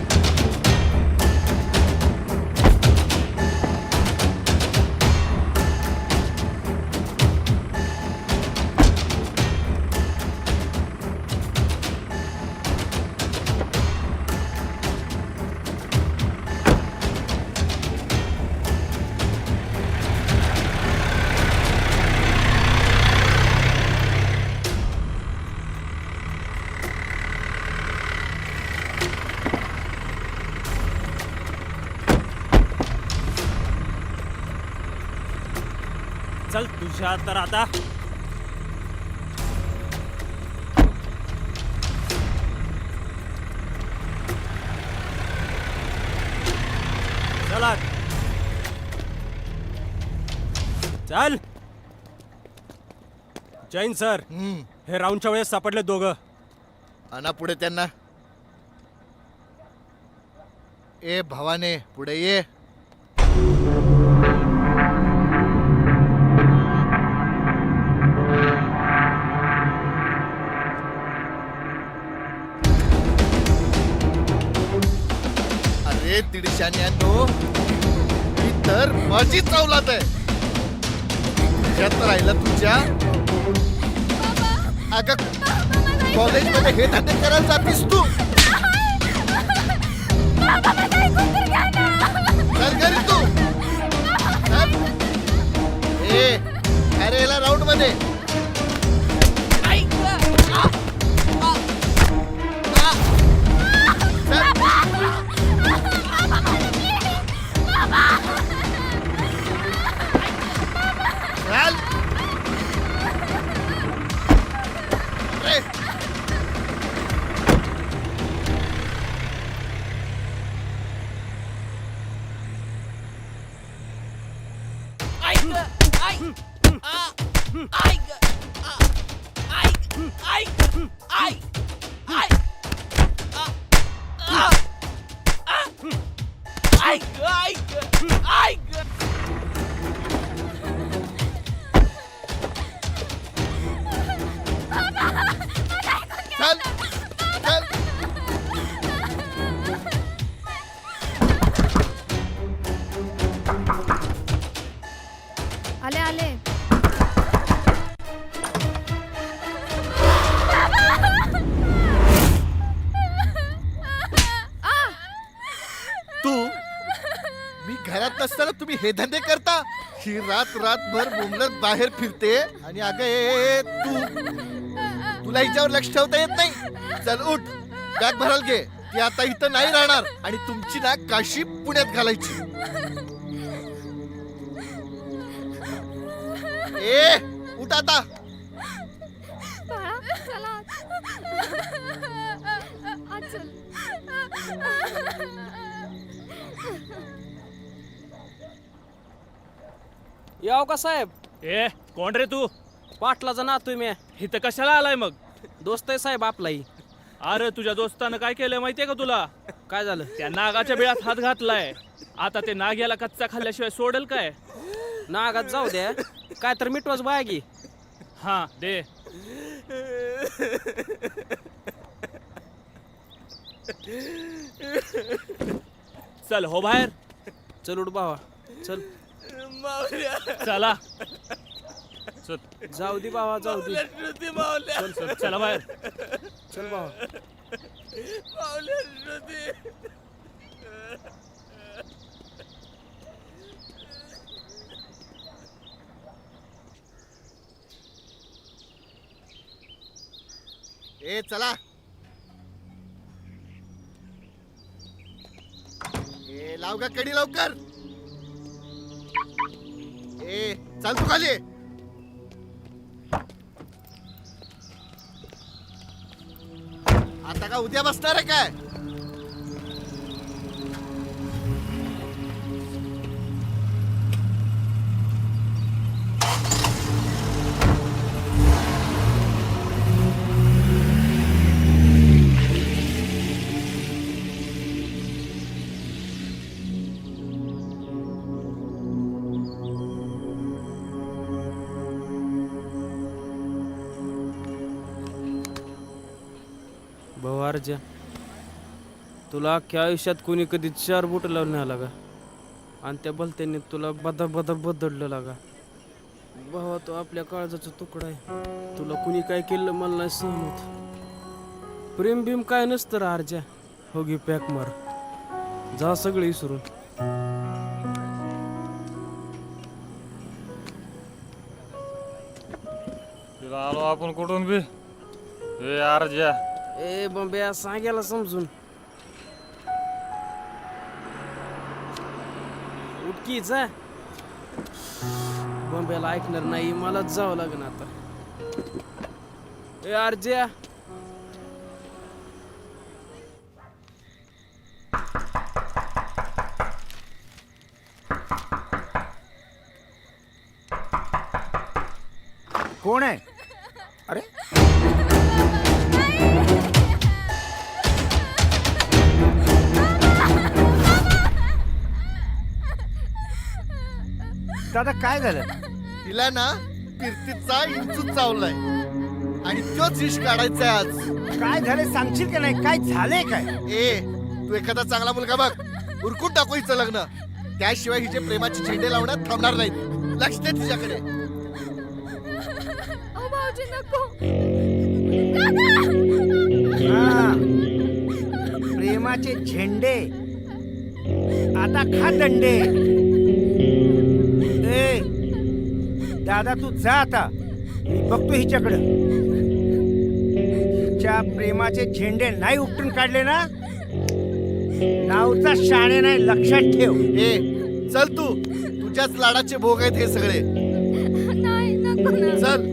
चल तुझ्या तर आता. चला चल. जैन सर, हे राऊंडच्या वेळेस सापडले दोघं. आणा पुढे त्यांना. ए भावाने पुढे ये. अरे दीडशान्यानो, ही तर माझी चावलात आहे. तुझ्यात राहिलं तुझ्या. अगं कॉलेजमध्ये हे धंदे करायला जातीस तू. चल घरी तू. चल. ए अरे याला राऊंड मध्ये. चल. ए. चल. चल. आले आले. तू मी घरात नसताना तुम्ही हे धंदे करता. ही रातभर बोंबलत बाहेर फिरते आणि अगं तुला हिच्यावर लक्ष ठेवता येत नाही. चल उठ, बॅग भराल घे. ती आता इथं नाही राहणार आणि तुमची ना काशी पुण्यात घालायची. ए उठ आता. बाळा चला आज चल. याव का साहेब? ए कोण रे तू? पाटलाचा नातोय मी. इथं कशाला आलाय मग? दोस्त आहे साहेब आपलाही. अरे तुझ्या दोस्तानं काय केलं माहितीये का तुला? काय झालं? त्या नागाच्या बिळात हात घातलाय. आता ते नाग याला कच्चा खाल्ल्याशिवाय सोडेल काय? नागात जाऊ द्या, काय तर मिटवाच बागी. हा दे. चल हो बाहेर. चल उठ भावा चल. चला जाऊ दे भावा जाऊ दे. चल चल चला बाहेर. चल भावा. ए चला. ए लाव का कडी लवकर. ए चल तू खाली. आता का उद्या बसणार आहे काय? भाऊ अर्जा, तुला अख्ख्या आयुष्यात कोणी कधी 4 बोट लावून नाही आला का? आणि त्या बलत्यांनी तुला बदा बदा बदललं लागा. भावा तो आपल्या काळजाचा तुकडा आहे. तुला कुणी काय केलं मला नाही सहमत. प्रेम बिम काय नसतं रे अर्जा. हो घे पॅक मार, जा सगळे विसरून. तिला आलो आपण कुठून बी. ए अर्जा, ए बंब्या सांगायला समजून उठकी जा. बंब्याला ऐकणार नाही, मलाच जावं लागेल आता. ए अर्ज्या, कोण आहे? अरे दादा काय झालं? तिला ना कीर्तीचा इंचूच चावलाय आणि तोच इश काढायचाय आज. काय झालं सांगशील का नाही? काय झालंय काय? ए तू एखादा चांगला मुलगा बघ, उरकून टाकू हिचं लग्न. त्याशिवाय हिचे प्रेमाचे झेंडे लावण्यात थांबणार नाहीत. लक्ष दे तिच्याकडे. भाऊजी नको. हा, प्रेमाचे झेंडे आता खा दंडे. ए दादा तू जा आता, मी बघतो हिच्याकडं. हिच्या प्रेमाचे झेंडे नाही उपटून काढले ना, नावचा शाणे नाही, लक्षात ठेव. ए चल तू, तुझ्याच लाडाचे भोग आहेत हे सगळे. नाही नको ना. चल.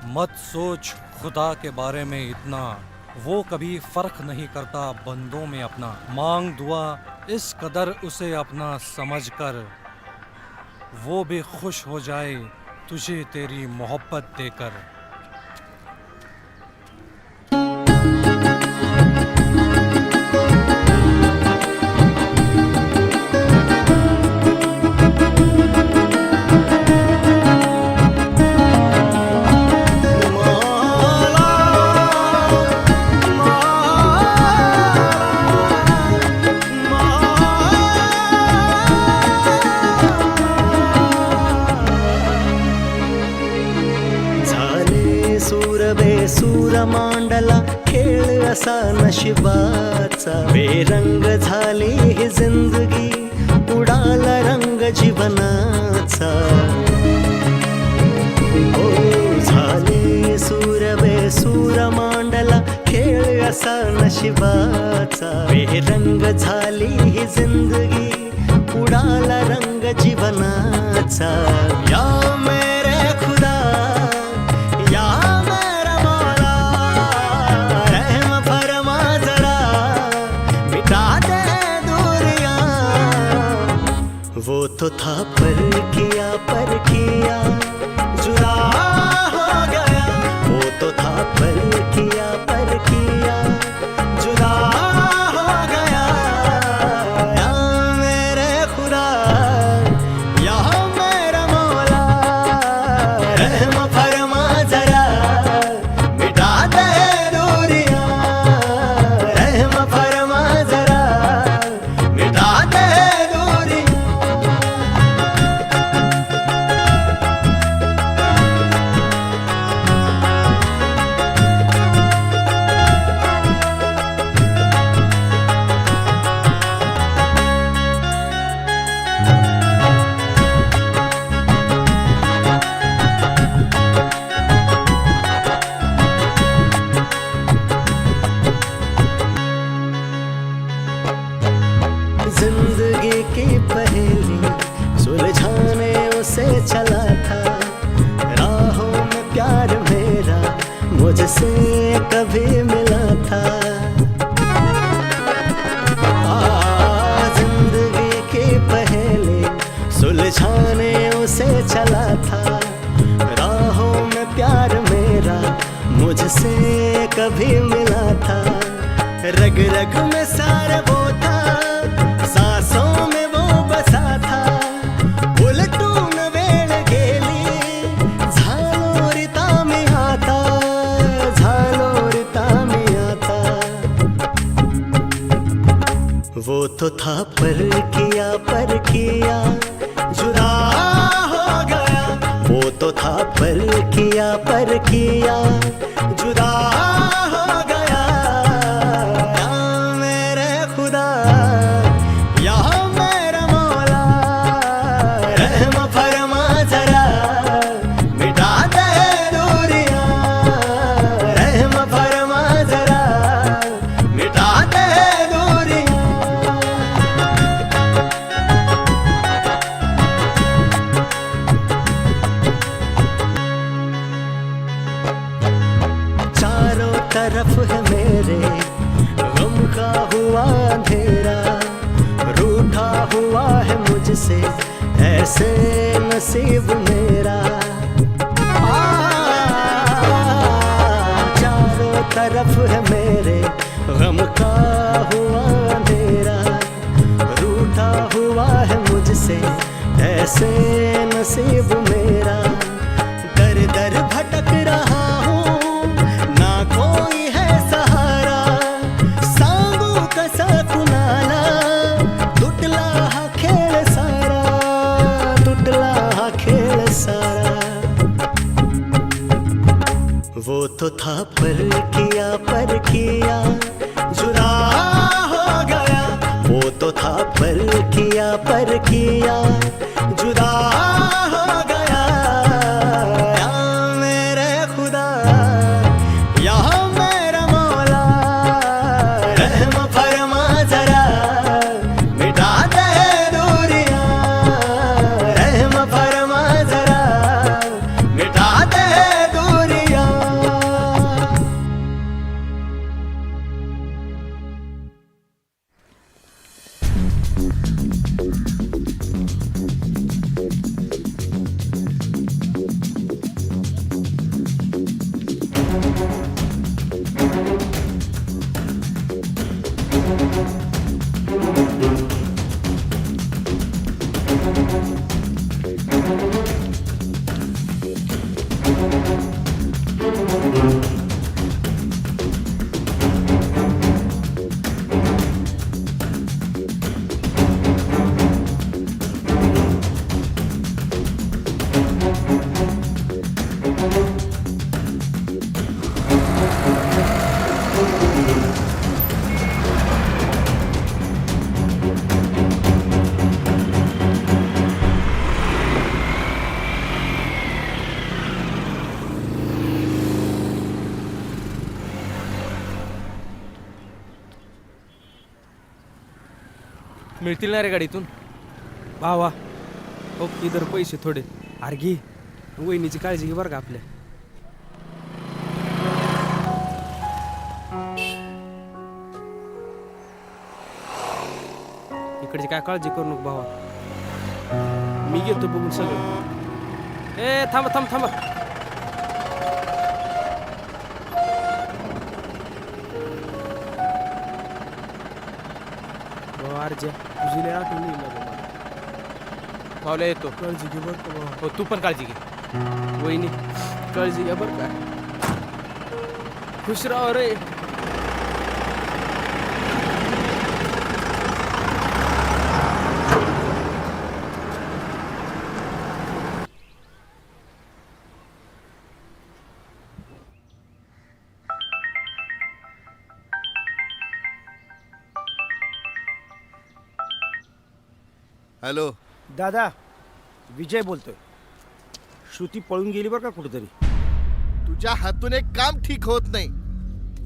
मत सोच खुदा के बारे में इतना, वो कभी फर्क नहीं करता बंदों में अपना. मांग दुआ इस कदर उसे अपना समझकर, वो भी खुश हो जाए तुझे तेरी मोहब्बत देकर. सूर मांडला खेळ असा नशिबाचा. बेरंग झाली ही जिंदगी, उडाला रंग जीवनाचा. ओ झाले सूर बेसूर मांडला खेळ असा नशिबाचा. बेरंग झाली ही जिंदगी, उडाला रंग जीवनाचा या मेरे खुदा या मेरा मौला रहम फरमा जरा मिटा दे दूरियां वो तो था पर किया जुदा हो गया वो तो था पर किया जुदा हो गया या मेरे खुदा या मेरा मौला रहम फरमा जरा मिटा दे दूरियां रहम फरमा जरा मिटा दे दूरियां जिंदगी की पहेली सुलझाने उसे चला था राहों में प्यार मेरा मुझसे कभी मिला था जिंदगी की पहेली सुलझाने उसे चला था राहों में प्यार मेरा मुझसे कभी मिला था रग रग में सारा वो था सांसों में वो बसा था उलटून वेळ गेली झालोरिता मी आता वो तो था पर किया जुदा हो गया वो तो था पर किया जुदा हो गया या मेरे खुदा या मेरा मौला रहम फरमा जरा मिटा दे दूरियां रहम फरमा जरा मिटा दे दूरियां चारों तरफ है मेरे गम का हुआ अंधेरा रूठा हुआ है मुझसे ऐसे नसीब मेरा चारों तरफ है मेरे गम का हुआ अंधेरा रूठा हुआ है मुझसे ऐसे नसीब मेरा दर दर भटक रहा हूँ ना कोई है सहारा सांगू कसा कुणाला तुटला हा खेळ सारा वो तो था पर किया जुदा हो गया वो तो था पर किया जुदा हो गया या मेरे खुदा या मेरा मौला रहम फरमा जरा मिटा दे दूरियां रहम फरमा जरा मिटा दे दूरियां मिळतील ना रे गाडीतून भावा हो इधर पैसे थोडे अरे घे वहिनीची काळजी घे बरं का आपल्या. इकडची काय काळजी करू नको भावा, मी घेतो बघून सगळं. ए थांबा थांबा थांबा. अर्जा तुझी लय आठवण येईल ना बाबा. पावल्या येतो. काळजी घे बरं का भावा. हो तू पण काळजी घे. वहिनी काळजी घ्या बरं का. खुश राहा रे. हॅलो. दादा विजय बोलतोय. श्रुती पळून गेली बरं का कुठेतरी. तुझ्या हातून एक काम ठीक होत नाही.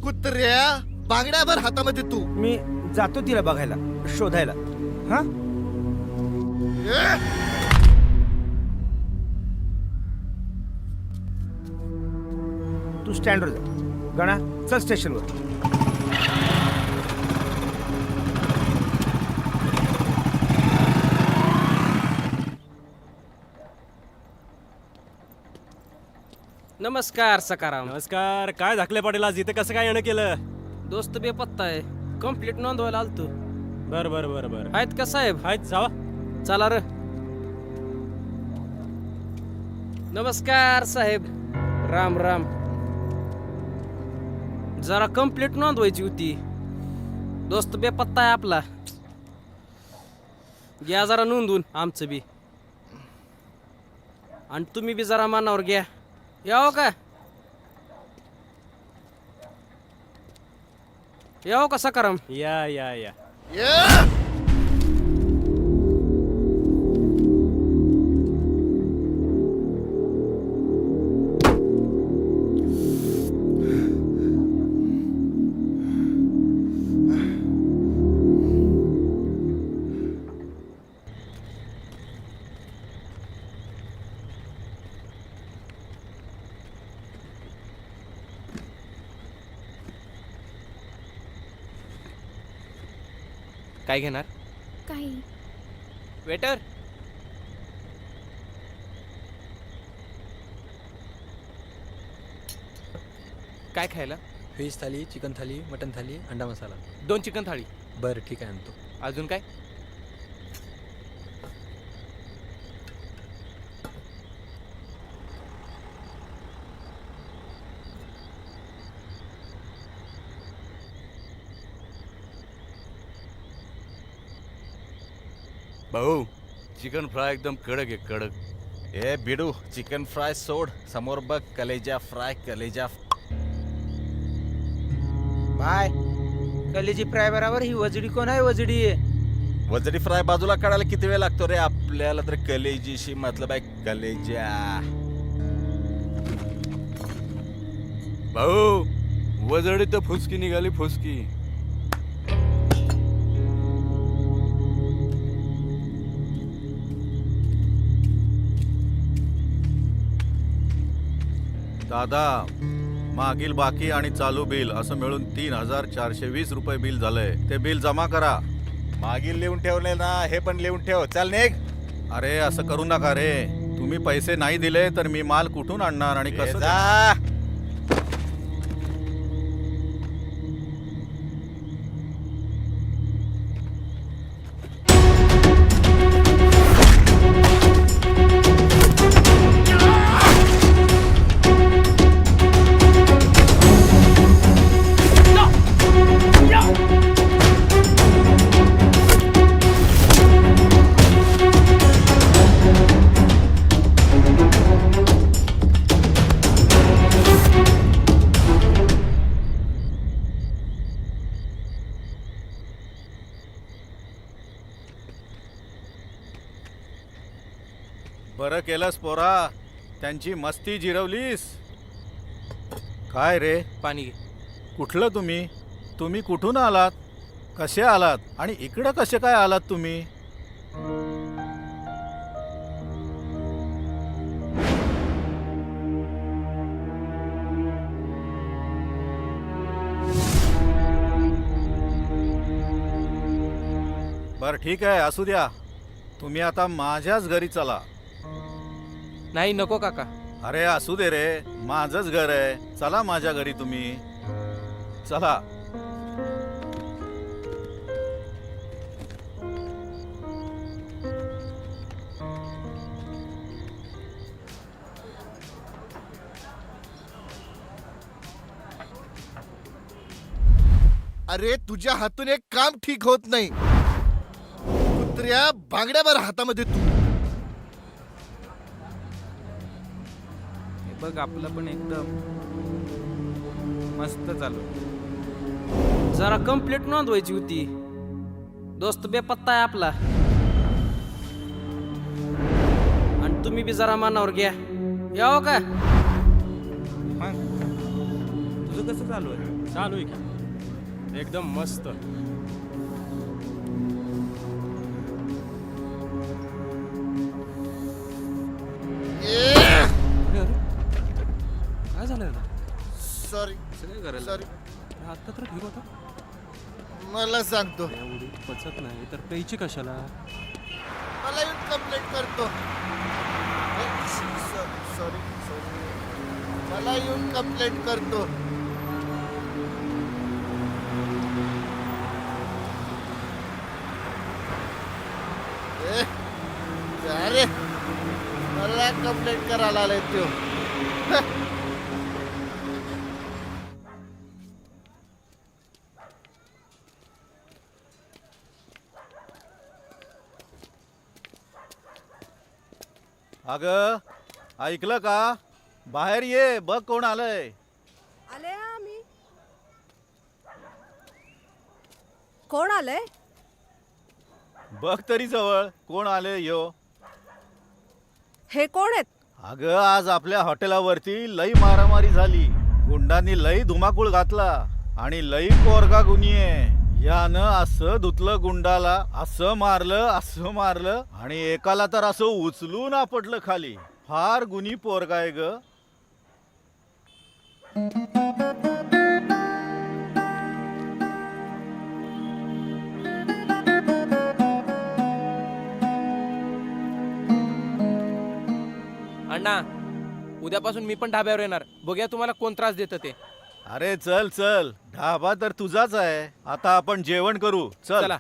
कुत्र्या बांगड्याभर हातामध्ये तू. मी जातो तिला बघायला शोधायला. हा तू स्टँडवर जा. गणा चल स्टेशनवर. नमस्कार सकाराम. नमस्कार. काय धाकले पाटील आज इथे कसं काय येणं केलं? दोस्त बेपत्ता आहे. कंप्लीट नोंदवायला आलतो. बर बर बर बर. आहेत का साहेब? आहेत जावा. चला र. नमस्कार साहेब. राम राम. जरा कंप्लीट नोंदवायची होती. दोस्त बेपत्ता आहे आपला. घ्या जरा नोंदवून आमचं बी. आणि तुम्ही बी जरा मानावर घ्या. यावं का? यावं का सकाराम? या या या. काय घेणार? काही वेटर. काय खायला? व्हेज थाली, चिकन थाली, मटन थाली, अंडा मसाला. 2 चिकन थाळी. बरं ठीक आहे आणतो. अजून काय? भाऊ चिकन फ्राय एकदम कडक आहे कडक. ए बिडू चिकन फ्राय सोड. समोर बघ कलेजा फ्राय कलेजा. बाय. कलेजी फ्राय बरोबर ही वजडी कोण आहे? वजडी वजडी फ्राय बाजूला काढायला किती वेळ लागतो रे आपल्याला? तर कलेजीशी मतलब आहे कलेजा. भाऊ वजडी तर फुसकी निघाली फुसकी. दादा मागील बाकी आणि चालू बिल असं मिळून 3,420 रुपये बिल झालंय. ते बिल जमा करा. मागील लिहून ठेवले ना हे पण लिहून ठेव. चल निघ. अरे असं करू नका रे. तुम्ही पैसे नाही दिले तर मी माल कुठून आणणार आणि कसं? जा. बरं केलंस पोरा. त्यांची मस्ती जिरवलीस. काय रे? पाणी घे. कुठलं तुम्ही? तुम्ही कुठून आलात? कसे आलात? आणि इकडं कसे काय आलात तुम्ही? बर ठीक आहे असू द्या. तुम्ही आता माझ्याच घरी चला. नाही नको काका. अरे असू दे रे, माझंच घर आहे. चला माझ्या घरी तुम्ही. चला. अरे तुझ्या हातून एक काम ठीक होत नाही. कुत्र्या बांगड्यावर हातामध्ये तू. हे बघ आपलं पण एकदम मस्त चालू. जरा कंप्लेंट नोंदवायची होती. दोस्त बेपत्ता आहे आपला. आणि तुम्ही बी जरा मानावर घ्या. यावं का? तुझं कसं चालू आहे? चालू आहे की एकदम मस्त. काय झालं सॉरी सॉरी. आता तर ठीक होता. मला सांगतो. एवढी पचत नाही तर प्यायची कशाला. मला येऊन कंप्लेंट करतो. सॉरी मला येऊन कंप्लेंट करतो. अरे मला कंप्लेंट करायला आलाय तो. अगं ऐकलं का? बाहेर ये, बघ कोण आलंय. आले आम्ही. कोण आलंय? बघ तरी जवळ कोण आलंय यो. हे कोण आहेत? अगं आज आपल्या हॉटेलावरती लई मारामारी झाली. गुंडांनी लई धुमाकूळ घातला आणि लई पोरगा गुन्ही आहे. यानं असं धुतलं गुंडाला, असं मारलं आणि एकाला तर असं उचलून आपटलं खाली. फार गुन्ही पोरगा आहे ग. अण्णा उद्यापासून मी पण ढाब्यावर येणार. बघूया तुम्हाला कोण त्रास देतं ते. अरे चल चल, ढाबा तर तुझाच आहे. आता आपण जेवण करू. चल. चला.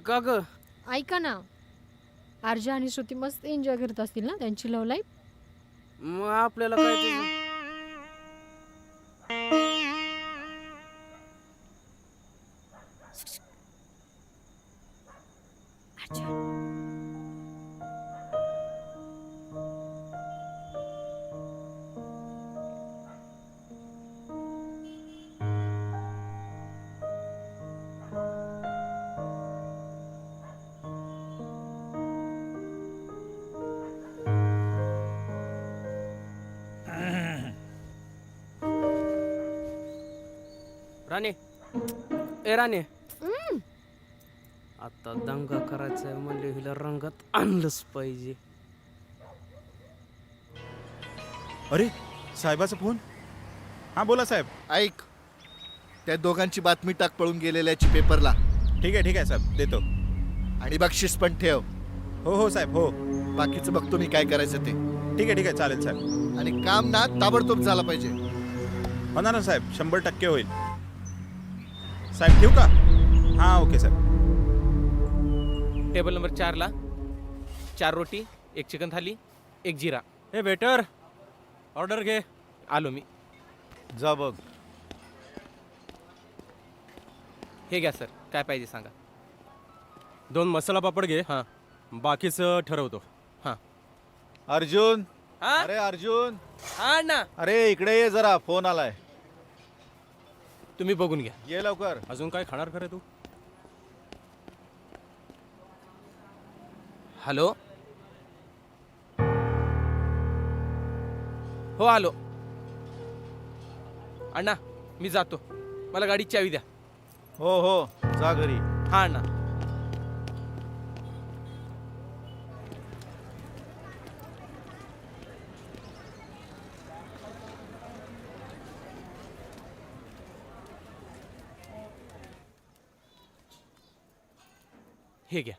का ग? ऐका ना, आर्या आणि श्रुती मस्त एन्जॉय करत असतील ना त्यांची लव्ह लाईफ. मग आपल्याला काय त्याचं? राणे, ए राणे, आता दंगा करायचा म्हणले हिला रंगात आणलंच पाहिजे. अरे साहेबाचा फोन. हा बोला साहेब. ऐक, त्या दोघांची बातमी टाक पळून गेलेल्याची पेपरला. ठीक आहे साहेब, देतो. आणि बक्षीस पण ठेव. हो साहेब हो. बाकीचं बघतो मी काय करायचं ते. ठीक आहे चालेल साहेब. आणि काम ना ताबडतोब झालं पाहिजे. होणार ना साहेब, 100% होईल. साहेब ठेवू का? हा ओके साहेब. टेबल नंबर 4 ला 4 रोटी, 1 चिकन थाली, 1 जिरा. हे वेटर, ऑर्डर घे. आलो मी. जा बघ. हे घ्या सर, काय पाहिजे सांगा. 2 मसाला पापड घे. हां. बाकीचं ठरवतो. हां. अर्जुन. हा? अरे अर्जुन. हा ना, अरे इकडे ये जरा, फोन आलाय. तुम्ही बघून घ्या. ये लवकर. अजून काय खाणार खरे तू? हॅलो. हो आलो. अण्णा मी जातो, मला गाडीची चावी द्या. हो जा घरी. हा अण्णा. हे घ्या.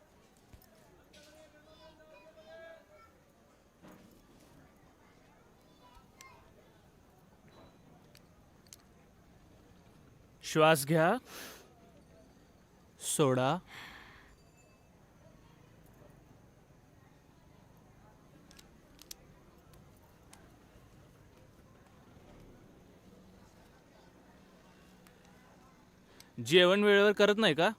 श्वास घ्या, सोडा. जेवण वेळेवर करत नाही का?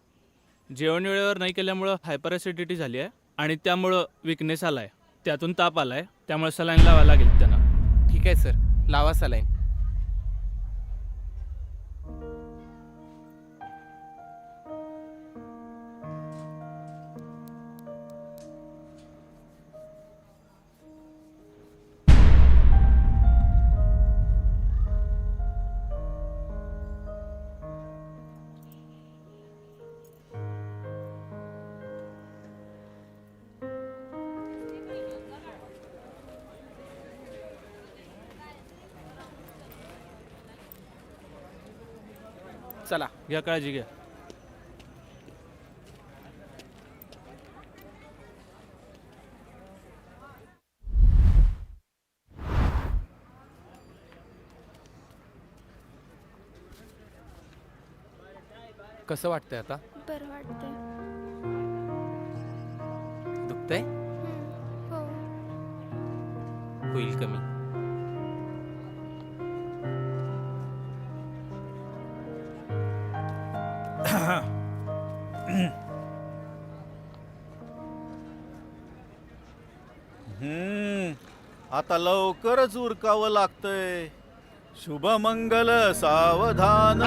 जेवण वेळेवर नाही केल्यामुळं हायपर ॲसिडिटी झाली आहे आणि त्यामुळं विकनेस आलाय, त्यातून ताप आलाय, त्यामुळे सलाईन लावायला लागेल त्यांना. ठीक आहे सर, लावा सलाईन. चला घ्या, काळजी घ्या. कसं वाटतंय आता? बरं वाटतंय. दुखतंय? हो. होईल कमी. आता लवकरच उरकावं लागतंय. शुभमंगल सावधान.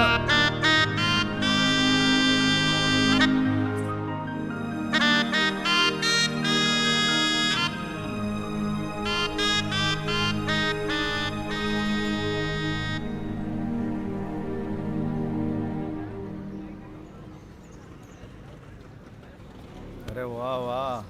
अरे वा वा.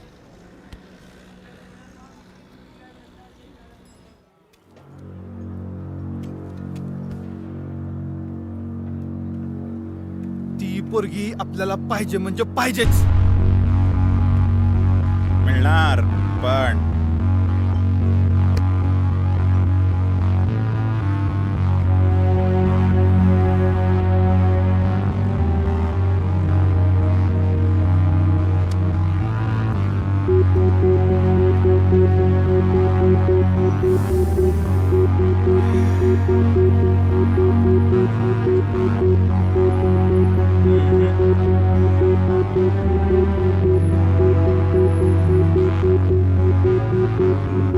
ती पोरगी आपल्याला पाहिजे म्हणजे पाहिजेच. मिळणार पण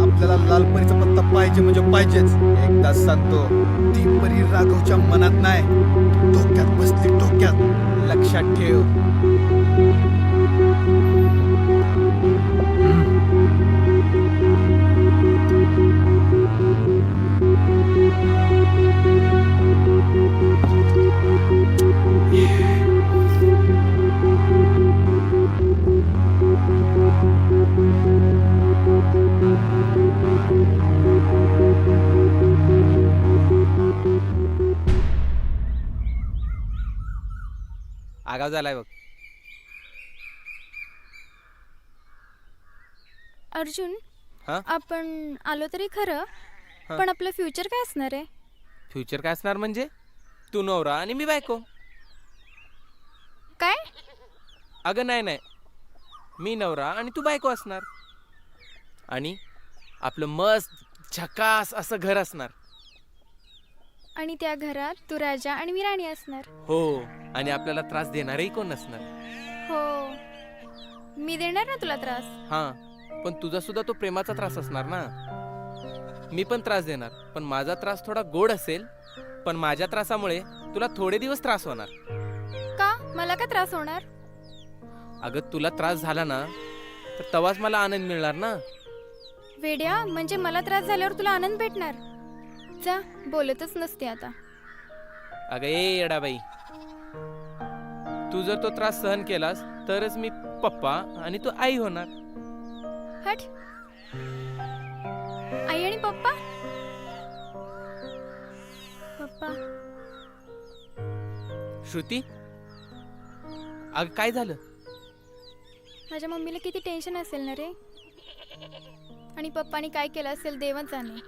आपल्याला लालपरीचा पत्ता पाहिजे म्हणजे पाहिजेच. एकदा सांगतो, ती परी राघवच्या मनात नाही, डोक्यात बसली, डोक्यात. लक्षात ठेव. आगाव झालाय बघ. अर्जुन, हा? आपण आलो तरी खरं, हा. पण आपलं फ्युचर काय असणार आहे? फ्युचर काय असणार म्हणजे? तू नवरा आणि मी बायको. काय? अगं नाही नाही, मी नवरा आणि तू बायको असणार. आणि आपलं मस्त झकास असं घर असणार. आणि त्या घरात तू राजा आणि मी राणी असणार. हो, आणि आपल्याला त्रास देणारही कोण नसणार. हो, मी देणार ना तुला त्रास. हा, पण तुझा सुद्धा तो प्रेमाचा त्रास असणार ना. मी पण त्रास देणार, पण माझा त्रास थोडा गोड असेल. पण माझ्या त्रासामुळे तुला थोडे दिवस त्रास होणार. का? मला का त्रास होणार? अगं तुला त्रास झाला ना, तर तेव्हाच मला आनंद मिळणार ना. वेड्या, म्हणजे मला त्रास झाल्यावर तुला आनंद भेटणार? जा, बोलतच नसते आता. अगं ए येडाबाई, तू जर तो त्रास सहन केलास तरच मी पप्पा आणि तू आई होणार. हट. आई आणि पप्पा? पप्पा. श्रुती, अगं काय झालं? माझ्या मम्मीला किती टेन्शन असेल ना रे. आणि पप्पानी काय केलं असेल देवच जाणे.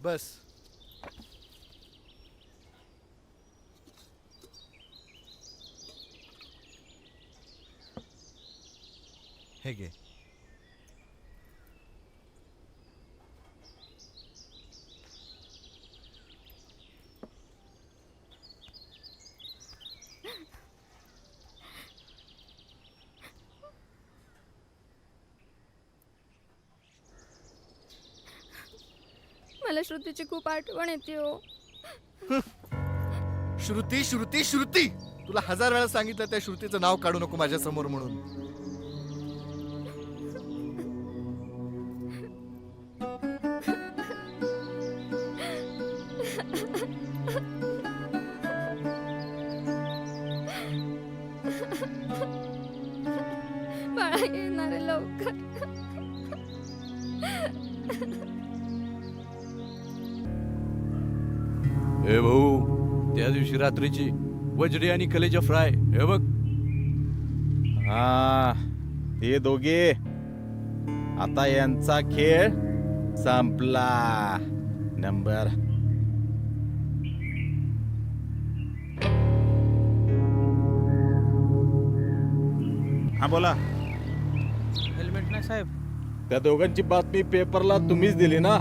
बस. हे घे. मला श्रुतीची खूप आठवण येते हो. श्रुती श्रुती श्रुती, तुला 1000 वेळा सांगितलं त्या श्रुतीचं नाव काढू नको माझ्या समोर म्हणून. बाळा येणार आहे लवकर. हे भाऊ, त्या दिवशी रात्रीची वजडी आणि कलेजा फ्राय हे बघ. हा हे दोघे, आता यांचा खेळ संपला. नंबर हा बोला. हेल्मेट नाही साहेब. त्या दोघांची बातमी पेपरला तुम्हीच दिली ना.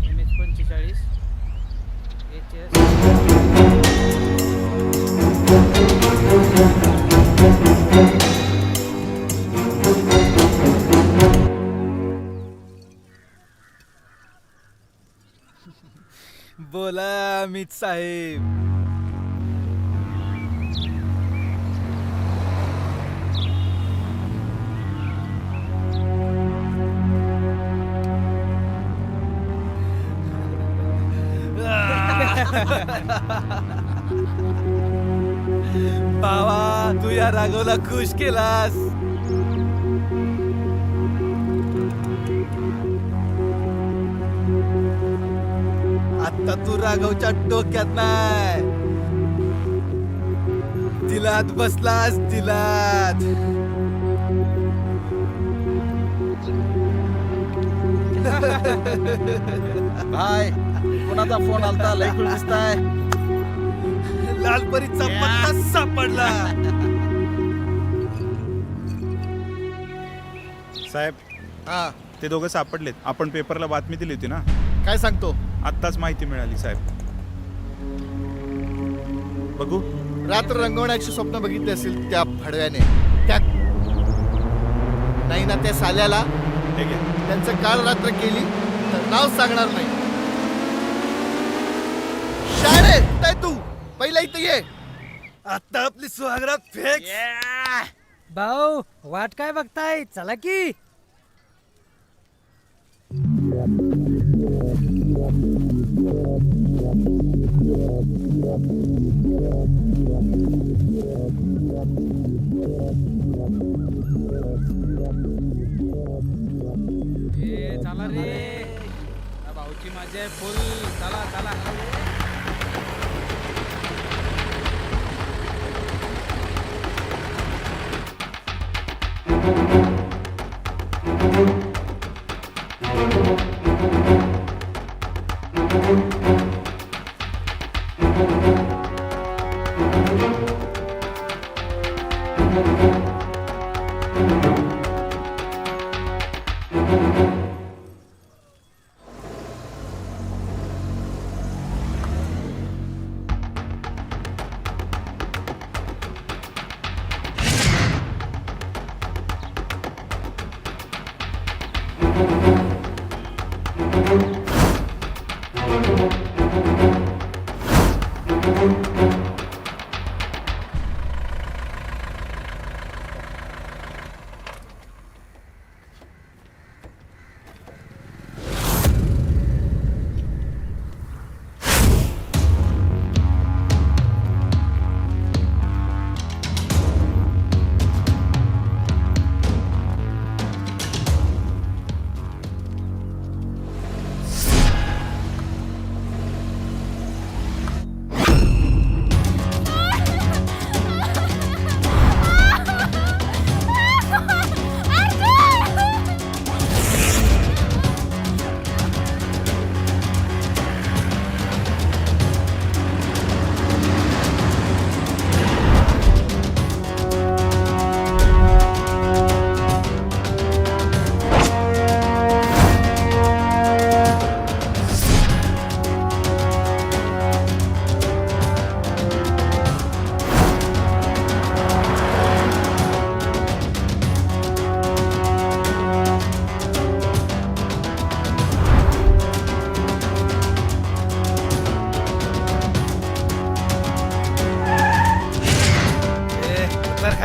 MH45 HS. बोला अमित साहेब. बाबा, तू या राघवला खुश केलास. आता तू राघवच्या डोक्यात नाही, दिलात बसलास. दिलात भाई, कोणाचा फोन आलता? लय खुश दिसताय. लालपरीचा पत्ता सापडला. साहेब, हा, ते दोघं सापडलेत. आपण पेपरला बातमी दिली होती ना. काय सांगतो? आत्ताच माहिती मिळाली साहेब. बघू. रात्र रंगवण्याची स्वप्न बघितली असेल त्या फडव्याने. त्या नाही ना त्या साल्याला. हे घे. त्यांचं काल रात्र केली तर नाव सांगणार नाही. शाळे काय तू पहिला इथे ये. आता आपली सुहागरात फिक्स. भाऊ, वाट काय बघताय? चला की. चला रे, भाऊची माझी फुल. चला चला.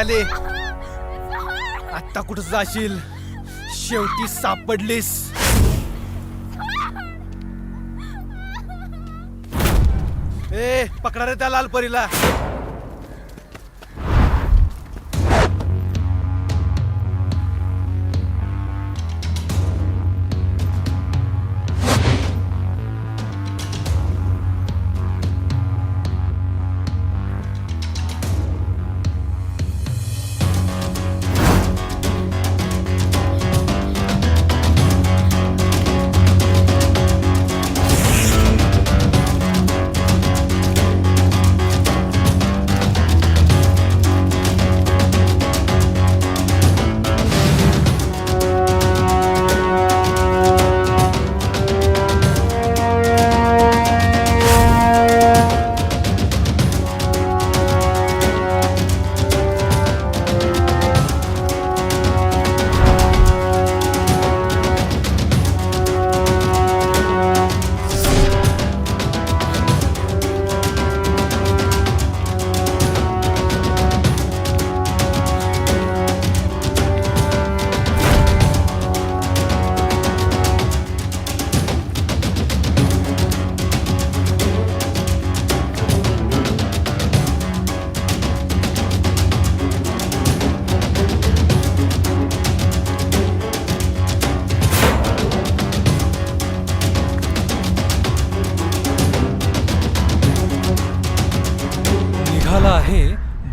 झाले आता कुठं जाशील शेवटी सापडलीस ए पकडा रे त्या लाल परीला निघाला आहे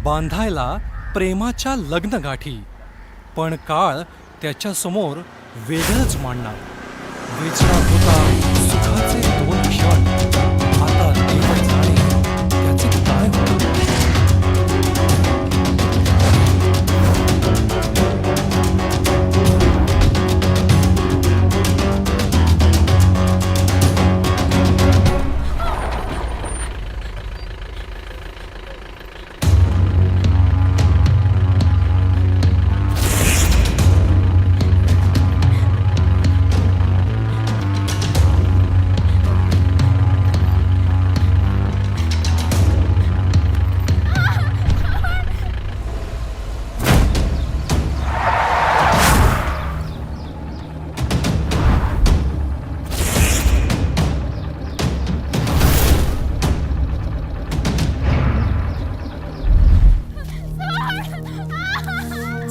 बांधायला प्रेमाच्या लग्नगाठी, पण काळ त्याच्या समोर वेगळंच मांडणार. वेचणार होता सुखाचे 2 क्षण, आता देव जाणे त्याचे काय होणार.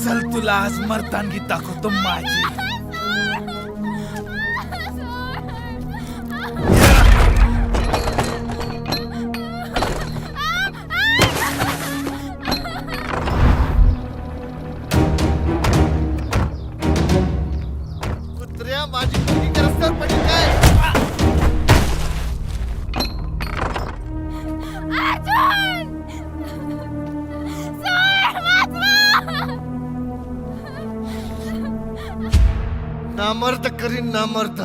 चल तुला आज मर्दानगी दाखवतो माझी कुत्र्या माझी मुलगी रस्त्यावर पडली काय नामर्द करीन नामर्द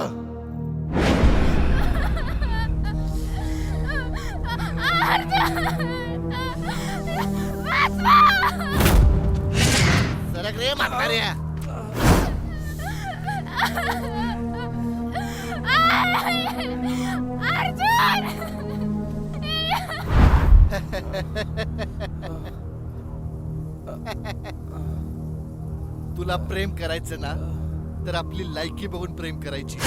सरक रे म्हाताऱ्या तुला प्रेम करायचं ना तर आपली लायकी बघून प्रेम करायची.